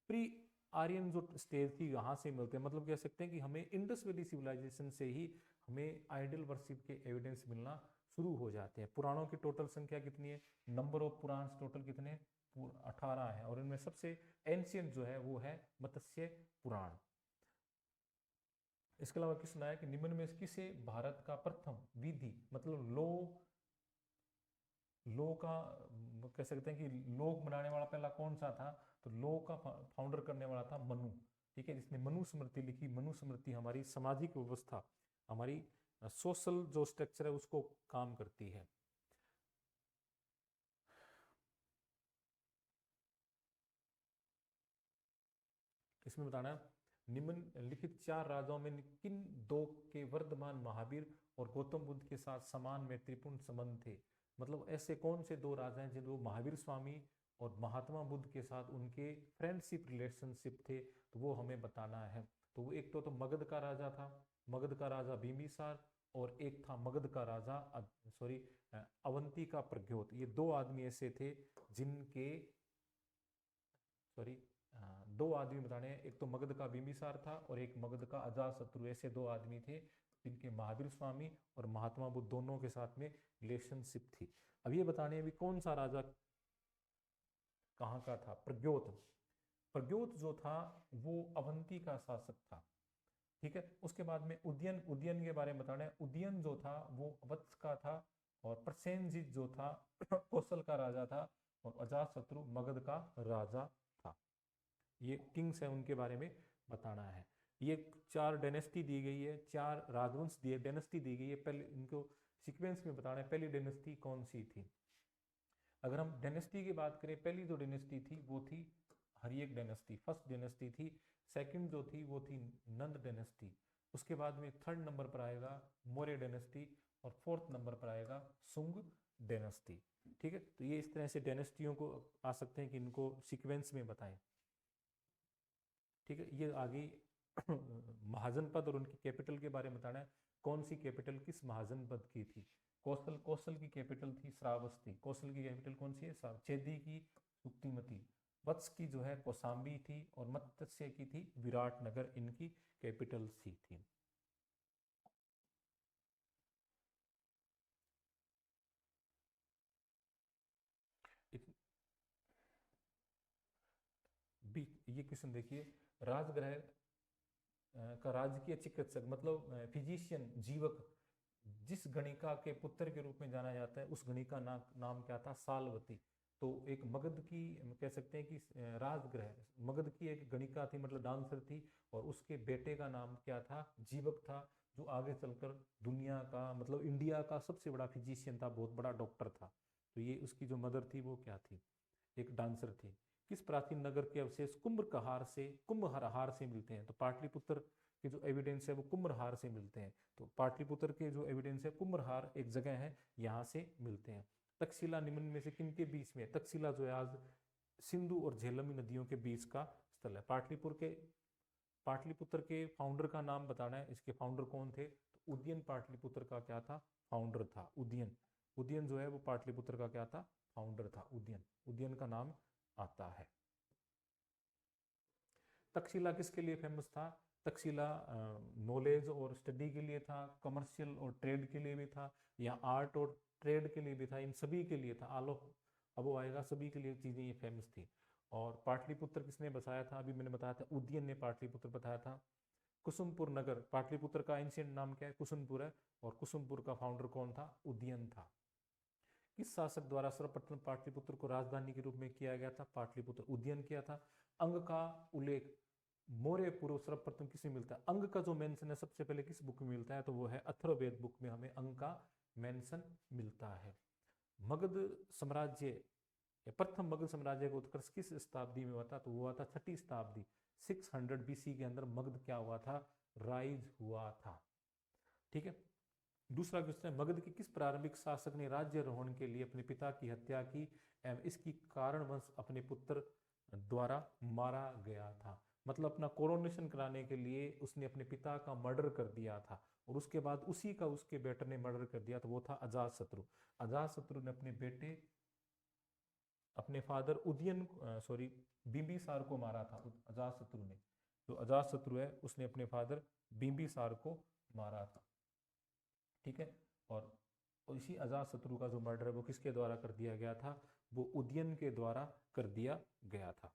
प्री आर्यन जो स्टेज थी वहां से मिलते हैं। मतलब कह सकते हैं कि हमें इंडस वैली सिविलाइजेशन से ही हमें आइडियल वर्शिप के एविडेंस मिलना शुरू हो जाते हैं। पुराणों की टोटल संख्या कितनी है, नंबर ऑफ पुराण टोटल कितने, 18 है, और इनमें सबसे एंशियंट जो है वो है मत्स्य पुराण। इसके अलावा किस सुनाया कि निम्न में किसे भारत का प्रथम विधि, मतलब लो का कह सकते हैं कि लोक बनाने वाला पहला कौन सा था, तो लो का फाउंडर करने वाला था मनु। ठीक है, जिसने मनुस्मृति लिखी। मनुस्मृति हमारी सामाजिक व्यवस्था, हमारी सोशल जो स्ट्रक्चर है उसको काम करती है। इसमें बताना है निम्नलिखित 4 राजाओं में किन 2 के वर्धमान महावीर और गौतम बुद्ध के साथ समान मैत्रीपूर्ण संबंध थे। मतलब ऐसे कौन से 2 राजा हैं जिनको महावीर स्वामी और महात्मा बुद्ध के साथ उनके फ्रेंडशिप रिलेशनशिप थे, तो वो हमें बताना है। तो वो एक तो मगध का राजा था, मगध का राजा बिंबिसार, और एक था मगध का राजा अवंती का प्रज्ञोत। ये 2 आदमी ऐसे थे जिनके सॉरी 2 आदमी बताने हैं, एक तो मगध का बिंबिसार था और एक मगध का अजातशत्रु। ऐसे 2 आदमी थे जिनके महावीर स्वामी और महात्मा बुद्ध दोनों के साथ में रिलेशनशिप थी। अब ये बताने हैं भी कौन सा राजा कहाँ का था। प्रज्ञोत, प्रज्ञोत जो था वो अवंती का शासक था। ठीक है, उसके बाद में उदयन, उदयन के बारे में बताना है। उदयन जो था वो वत्स का था, और प्रसेनजित जो था कौशल का राजा था, और अजातशत्रु मगध का राजा था। ये किंग्स है, उनके बारे में बताना है। ये 4 डायनेस्टी दी गई है, 4 राजवंश दिए, डायनेस्टी दी गई है। पहले इनको सीक्वेंस में बताना है, पहली डायनेस्टी कौन सी थी। अगर हम डायनेस्टी की बात करें, पहली जो डायनेस्टी थी वो थी हर्यक डायनेस्टी, फर्स्ट डायनेस्टी थी। सेकंड जो थी वो थी नंद डायनेस्टी। उसके बाद में 3rd नंबर पर आएगा मौर्य डायनेस्टी, और 4th नंबर पर आएगा सुंग डायनेस्टी। ठीक है, तो ये इस तरह से डायनेस्टियों को आ सकते हैं कि इनको सीक्वेंस में बताएं। ठीक है, ये आगे महाजनपद और उनकी कैपिटल के बारे में बताना है। कौन सी कैपिटल किस महाजनपद की थी। कौशल, कौशल की कैपिटल थी श्रावस्ती। कौशल की कैपिटल कौन सी है, चेदी की सुक्तिमती। वत्स की जो है कौशाम्बी थी, और मत्स्य की थी विराटनगर, इनकी कैपिटल सी थी। ये क्वेश्चन देखिए, राजगृह का राजकीय चिकित्सक मतलब फिजिशियन, जीवक, जिस गणिका के पुत्र के रूप में जाना जाता है उस गणिका नाम क्या था, सालवती। तो एक मगध की कह सकते हैं कि राजगृह, मगध की एक गणिका थी, मतलब डांसर थी, और उसके बेटे का नाम क्या था, जीवक था, जो आगे चलकर दुनिया का मतलब इंडिया का सबसे बड़ा फिजिशियन था, बहुत बड़ा डॉक्टर था। तो ये उसकी जो मदर थी वो क्या थी, एक डांसर थी। किस प्राचीन नगर के अवशेष कुंभहार से मिलते हैं। तो पाटलिपुत्र के जो एविडेंस है वो कुम्भहार से मिलते हैं। तो पाटलिपुत्र के जो एविडेंस है कुम्भहार एक जगह है, यहाँ से मिलते हैं। तक्षशिला निम्न में से किनके बीच में। तक्षशिला जो है आज सिंधु और झेलम नदियों के बीच का स्थल है। पाटलिपुत्र के फाउंडर का नाम बताना है। इसके फाउंडर कौन थे, तो उदयन पाटलिपुत्र का क्या था, फाउंडर था। उदयन, उदयन जो है वो पाटलिपुत्र का क्या था, फाउंडर था। उदयन, उदयन का नाम आता है। तक्षशिला किसके लिए फेमस था, तक्षशिला नॉलेज और स्टडी के लिए था, कमर्शियल और ट्रेड के लिए भी था, या आर्ट और ट्रेड के लिए भी था, इन सभी के लिए था। आलो अब वो आएगा, सभी के लिए चीजें ये फेमस थी। और पाटलिपुत्र किसने बसाया था, अभी मैंने बताया था उदयन ने पाटलिपुत्र बताया था। कुसुमपुर नगर, पाटलिपुत्र का एंशिएंट नाम क्या है, कुसुमपुर है, और कुसुमपुर का फाउंडर कौन था, उदयन था। किस शासक द्वारा सर्वप्रथम पाटलिपुत्र को राजधानी के रूप में किया गया था, पाटलिपुत्र, उदयन किया था। अंग का उल्लेख मौर्य पूर्व सर्वप्रथम किसमें मिलता है, अंग का जो मेंशन है सबसे पहले किस बुक में मिलता है, तो वो है अथर्ववेद बुक में हमें अंग का मेंशन मिलता है। मगध साम्राज्य या प्रथम मगध साम्राज्य का उत्कर्ष किस शताब्दी में हुआ था, तो वो हुआ था 6ठी शताब्दी, 600 BC के अंदर मगध क्या हुआ था, राइज हुआ था। ठीक है, दूसरा क्वेश्चन है, मगध के किस प्रारंभिक शासक ने राज्यारोहण के लिए अपने पिता की हत्या की एवं इसकी कारणवश अपने पुत्र द्वारा मारा गया था। मतलब अपना कोरोनेशन कराने के लिए उसने अपने पिता का मर्डर कर दिया था, और उसके बाद उसी का उसके बेटे ने मर्डर कर दिया, तो वो था अजातशत्रु। अजातशत्रु ने अपने बेटे, अपने फादर उदयन बिंबिसार को मारा था, अजातशत्रु ने। जो अजातशत्रु है उसने अपने फादर बिंबिसार को मारा था। ठीक है, और इसी अजातशत्रु का जो मर्डर है वो किसके द्वारा कर दिया गया था, वो उदयन के द्वारा कर दिया गया था।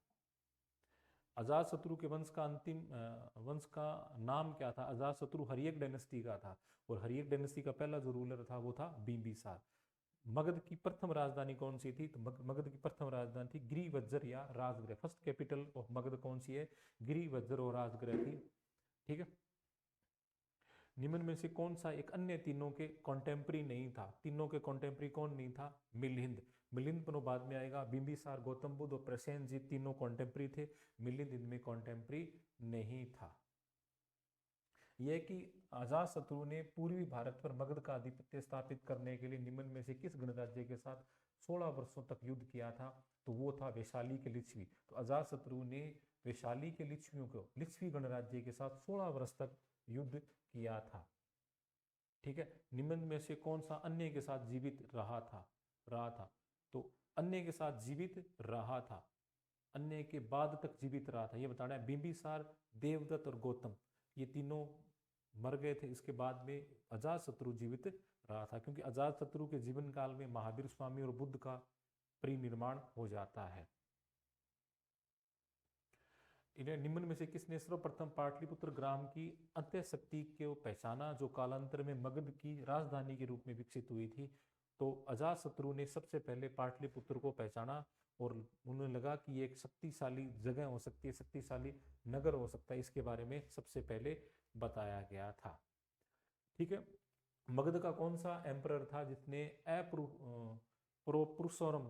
अजातशत्रु के वंश का अंतिम वंश का नाम क्या था, अजातशत्रु हर्यक डायनेस्टी का था, और हर्यक डायनेस्टी का पहला जो रूलर था वो था बिंबिसार। मगध की प्रथम राजधानी कौन सी थी? तो मगध की प्रथम राजधानी थी गिरिवज्र या Rajgriha. First capital of Magadh कौन सी है? गिरिवज्र और राजगृह थी। ठीक है। निम्न में से कौन सा एक अन्य तीनों के कॉन्टेम्परी नहीं था? तीनों के कॉन्टेम्परी कौन नहीं था? मिलिंद। मिलिंद पर बाद में आएगा। बिंबिसार, गौतम बुद्ध और प्रसेनजीत तीनों कॉन्टेम्परी थे, मिलिंद इनमें कॉन्टेम्परी नहीं था। यह कि अजातशत्रु ने पूर्वी भारत पर मगध का आधिपत्य स्थापित करने के लिए निम्न में से किस गणराज्य के साथ 16 वर्षों तक युद्ध किया था? तो वो था वैशाली के लिच्छवी। तो अजातशत्रु ने वैशाली के लिच्छवियों को, लिच्छवी गणराज्य के साथ 16 वर्ष तक युद्ध किया था। ठीक है। निम्न में से कौन सा अन्य के साथ जीवित रहा था? तो अन्य के साथ जीवित रहा था, अन्य के बाद तक जीवित रहा था, ये बताना है। बिंबिसार, देवदत्त और गौतम, ये तीनों मर गए थे, इसके बाद में अजातशत्रु जीवित रहा था, क्योंकि अजातशत्रु के जीवन काल में महावीर स्वामी और बुद्ध का परिनिर्माण हो जाता है। इन्हें निम्न में से किसने सर्वप्रथम पाटलिपुत्र ग्राम की अंत्यशक्ति को पहचाना, जो कालांतर में मगध की राजधानी के रूप में विकसित हुई थी? तो अजातशत्रु ने सबसे पहले पाटलिपुत्र को पहचाना और उन्हें लगा कि ये एक शक्तिशाली जगह हो सकती है, शक्तिशाली नगर हो सकता है, इसके बारे में सबसे पहले बताया गया था। ठीक है। मगध का कौन सा एम्परर था जिसने पुरुषोरम,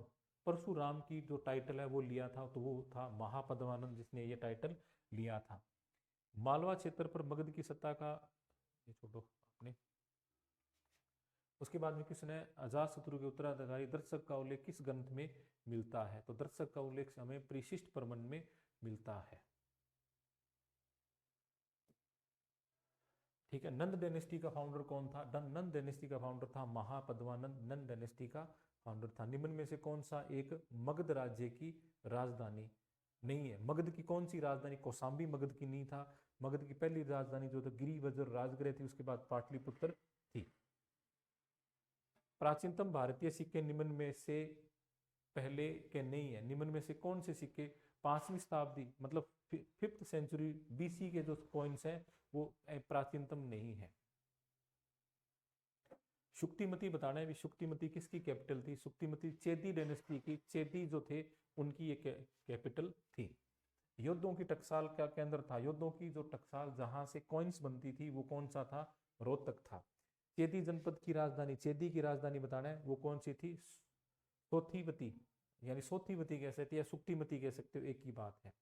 परशुराम की जो टाइटल है वो लिया था? तो वो था महापद्मानंद, जिसने ये टाइटल लिया था। मालवा क्षेत्र पर मगध की सत्ता का, ये छोड़ो आपने, उसके बाद में किसने अजातशत्रु के उत्तराधिकारी दर्शक का उल्लेख किस ग्रंथ में मिलता है? तो दर्शक का उल्लेख हमें परिशिष्ट प्रबंध में मिलता है। ठीक है। नंद डायनेस्टी का फाउंडर कौन था? नंद डायनेस्टी का फाउंडर था महापद्मानंद, नंद डायनेस्टी का फाउंडर था। निम्न में से कौन सा एक मगध राज्य की राजधानी नहीं है? मगध की कौन सी राजधानी? कौशाम्बी मगध की नहीं था। मगध की पहली राजधानी जो था गिरिवज्र राजगृह थी, उसके बाद पाटलिपुत्र थी। प्राचीनतम भारतीय सिक्के निम्न में से पहले के नहीं है। निम्न में से कौन से सिक्के 5वीं शताब्दी मतलब 5th सेंचुरी बीसी के जो कॉइन्स हैं वो प्राचीनतम नहीं है। शुक्तिमती बताना है भी, शुक्तिमती किसकी कैपिटल थी? शुक्तिमती चेदी डायनेस्टी की, चेदी जो थे उनकी एक कैपिटल थी। योद्धों की टकसाल का केंद्र था? योद्धों की जो टकसाल जहां से कॉइन्स बनती थी वो कौन सा था? रोहतक था। चेदी जनपद की राजधानी, चेदी की राजधानी बताना है वो कौन सी थी? सोथीवती, यानी सोथीवती कह सकते हैं या सुक्तिमती कह सकते हो, एक ही बात है।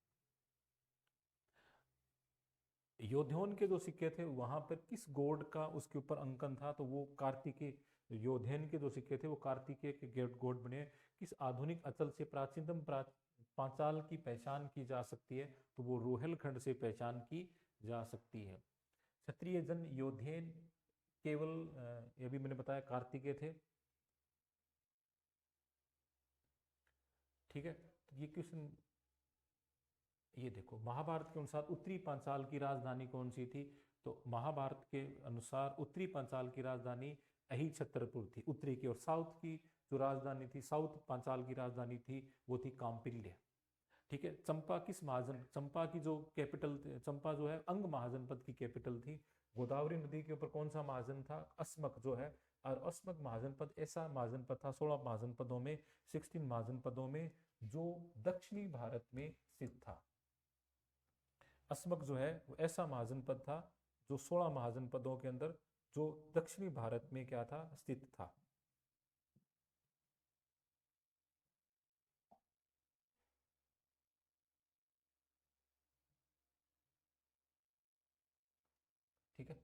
योद्धोन के जो सिक्के थे वहां पर किस गॉड का उसके ऊपर अंकन था? तो वो कार्तिकेय। योधेन के जो सिक्के थे वो कार्तिकेय के गॉड बने। किस आधुनिक अचल से प्राचीनतम पांचाल की पहचान की जा सकती है? तो वो रोहेलखंड से पहचान की जा सकती है। क्षत्रिय जन योधेन केवल, ये भी मैंने बताया, कार्तिकेय थे। ठीक है। तो ये क्वेश्चन, ये देखो, महाभारत के अनुसार उत्तरी पांचाल की राजधानी कौन सी थी? तो महाभारत के अनुसार उत्तरी पांचाल की राजधानी अहिछत्रपुर थी, उत्तरी की। और साउथ की जो राजधानी थी, साउथ पांचाल की राजधानी थी, वो थी काम्पिल्य। ठीक है। चंपा किस महाजन, चंपा की जो कैपिटल, चंपा जो है अंग महाजनपद की कैपिटल थी। गोदावरी नदी के ऊपर कौन सा महाजन था? अस्मक जो है। और अस्मक महाजनपद ऐसा महाजनपद था 16 महाजनपदों में, 16 महाजनपदों में, जो दक्षिणी भारत में स्थित था। अस्मक जो है वो ऐसा महाजनपद था जो 16 महाजनपदों के अंदर, जो दक्षिणी भारत में क्या था? स्थित था। ठीक है।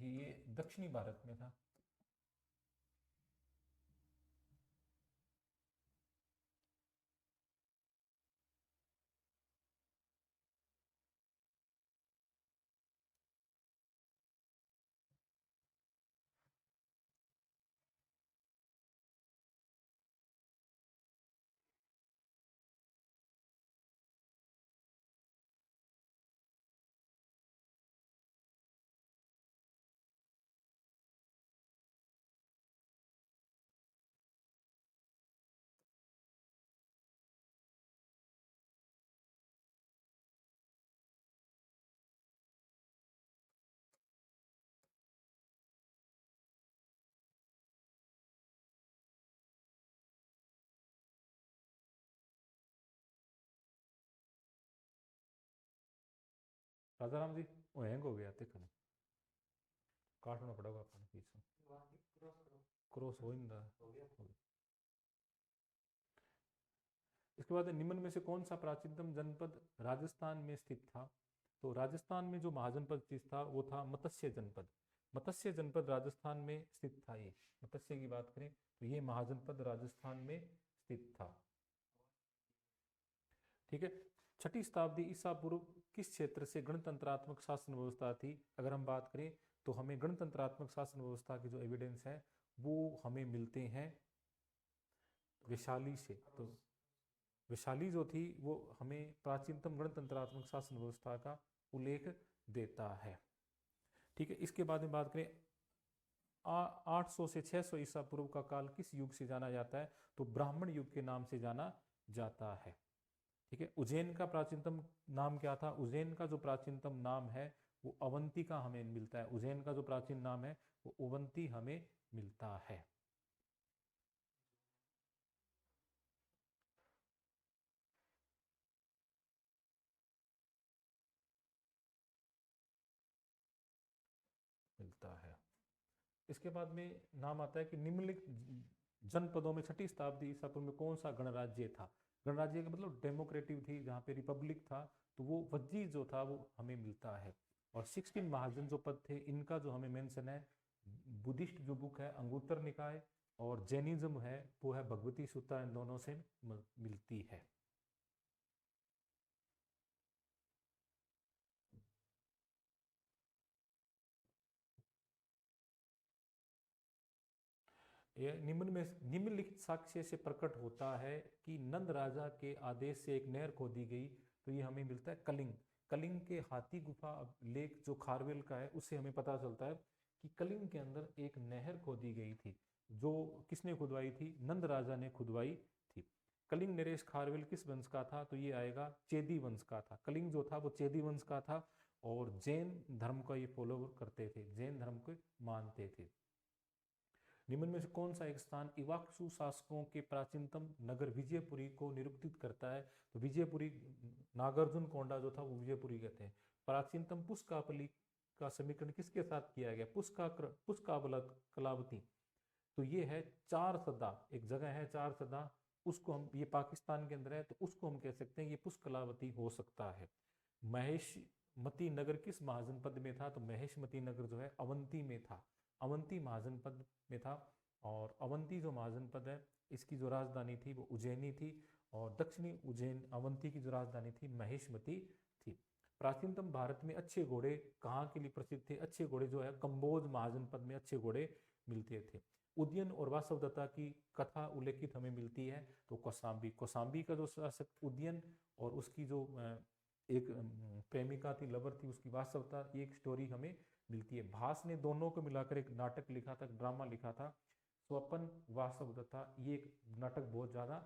ये दक्षिणी भारत में था। राजा राम जी वो हैंग हो गया थे कने काटना पड़ेगा अपन बीच में क्रॉस हो ही नहीं रहा हो गया। इसके बाद निम्न में से कौन सा प्राचीनतम जनपद राजस्थान में स्थित था? तो राजस्थान में जो महाजनपद स्थित था वो था मत्स्य जनपद। मत्स्य जनपद राजस्थान में स्थित था। ये मत्स्य की बात करें तो ये महाजनपद राजस्थान में स्थित था। ठीक है। छठी शताब्दी ईसा पूर्व किस क्षेत्र से गणतंत्रात्मक शासन व्यवस्था थी? अगर हम बात करें तो हमें गणतंत्रात्मक शासन व्यवस्था के जो एविडेंस है वो हमें मिलते हैं वैशाली से। तो वैशाली जो थी वो हमें प्राचीनतम गणतंत्रात्मक शासन व्यवस्था का उल्लेख देता है। ठीक है। इसके बाद में बात करें 800 से 600 ईसा पूर्व का काल किस युग से जाना जाता है? तो ब्राह्मण युग के नाम से जाना जाता है। ठीक है। उज्जैन का प्राचीनतम नाम क्या था? उज्जैन का जो प्राचीनतम नाम है वो अवंती का हमें मिलता है। उज्जैन का जो प्राचीन नाम है वो अवंती हमें मिलता है। मिलता है। इसके बाद में नाम आता है कि निम्नलिखित जनपदों में छठी शताब्दी ईसा पूर्व में कौन सा गणराज्य था? गणराज्य का मतलब डेमोक्रेटिव थी, जहाँ पे रिपब्लिक था, तो वो वज्जी जो था वो हमें मिलता है। और 16 महाजन जो पद थे इनका जो हमें मेंशन है, बुद्धिस्ट जो बुक है अंगुत्तर निकाय और जैनिज्म है वो है भगवती सूत्रा, इन दोनों से मिलती है। निम्नलिखित साक्ष्य से प्रकट होता है कि नंद राजा के आदेश से एक नहर खोदी गई। तो ये हमें मिलता है कलिंग। कलिंग के हाथी गुफा लेक जो खारवेल का है उससे हमें पता चलता है कि कलिंग के अंदर एक नहर खोदी गई थी। जो किसने खुदवाई थी? नंद राजा ने खुदवाई थी। कलिंग नरेश खारवेल किस वंश का था? तो ये आएगा चेदी वंश का था। कलिंग जो था वो चेदी वंश का था और जैन धर्म का ये फॉलो करते थे, जैन धर्म को मानते थे। निम्न में से कौन सा एक स्थान इवाक्सु शासकों के प्राचीनतम नगर विजयपुरी को निरूपित करता है? तो विजयपुरी, नागार्जुन कोंडा जो था वो विजयपुरी कहते हैं। प्राचीनतम पुष्कापली का समीकरण किसके साथ किया गया? पुष्काबला कलावती। तो ये है चार सदा, एक जगह है चार सदा, उसको हम, ये पाकिस्तान के अंदर है तो उसको हम कह सकते हैं ये पुष्कलावती हो सकता है। महेशमती नगर किस महाजनपद में था? तो महेशमती नगर जो है अवंती में था, अवंती महाजनपद में था। और अवंती जो महाजनपद है इसकी जो राजधानी थी वो उज्जैनी थी और दक्षिणी उज्जैन अवंती की जो राजधानी थी महेशमती थी। प्राचीनतम भारत में अच्छे घोड़े कहाँ के लिए प्रसिद्ध थे? अच्छे घोड़े जो है कंबोज महाजनपद में अच्छे घोड़े मिलते थे। उदयन और वासवदत्ता की कथा उल्लेखित हमें मिलती है। तो कौशाम्बी, कौशाम्बी का जो शासक उदयन और उसकी जो एक प्रेमिका थी, लवर थी उसकी, वासवदत्ता, ये एक स्टोरी हमें मिलती है। भास ने दोनों को मिलाकर एक नाटक लिखा था, ड्रामा लिखा था, स्वपन वासवदत्ता। ये एक नाटक बहुत ज़्यादा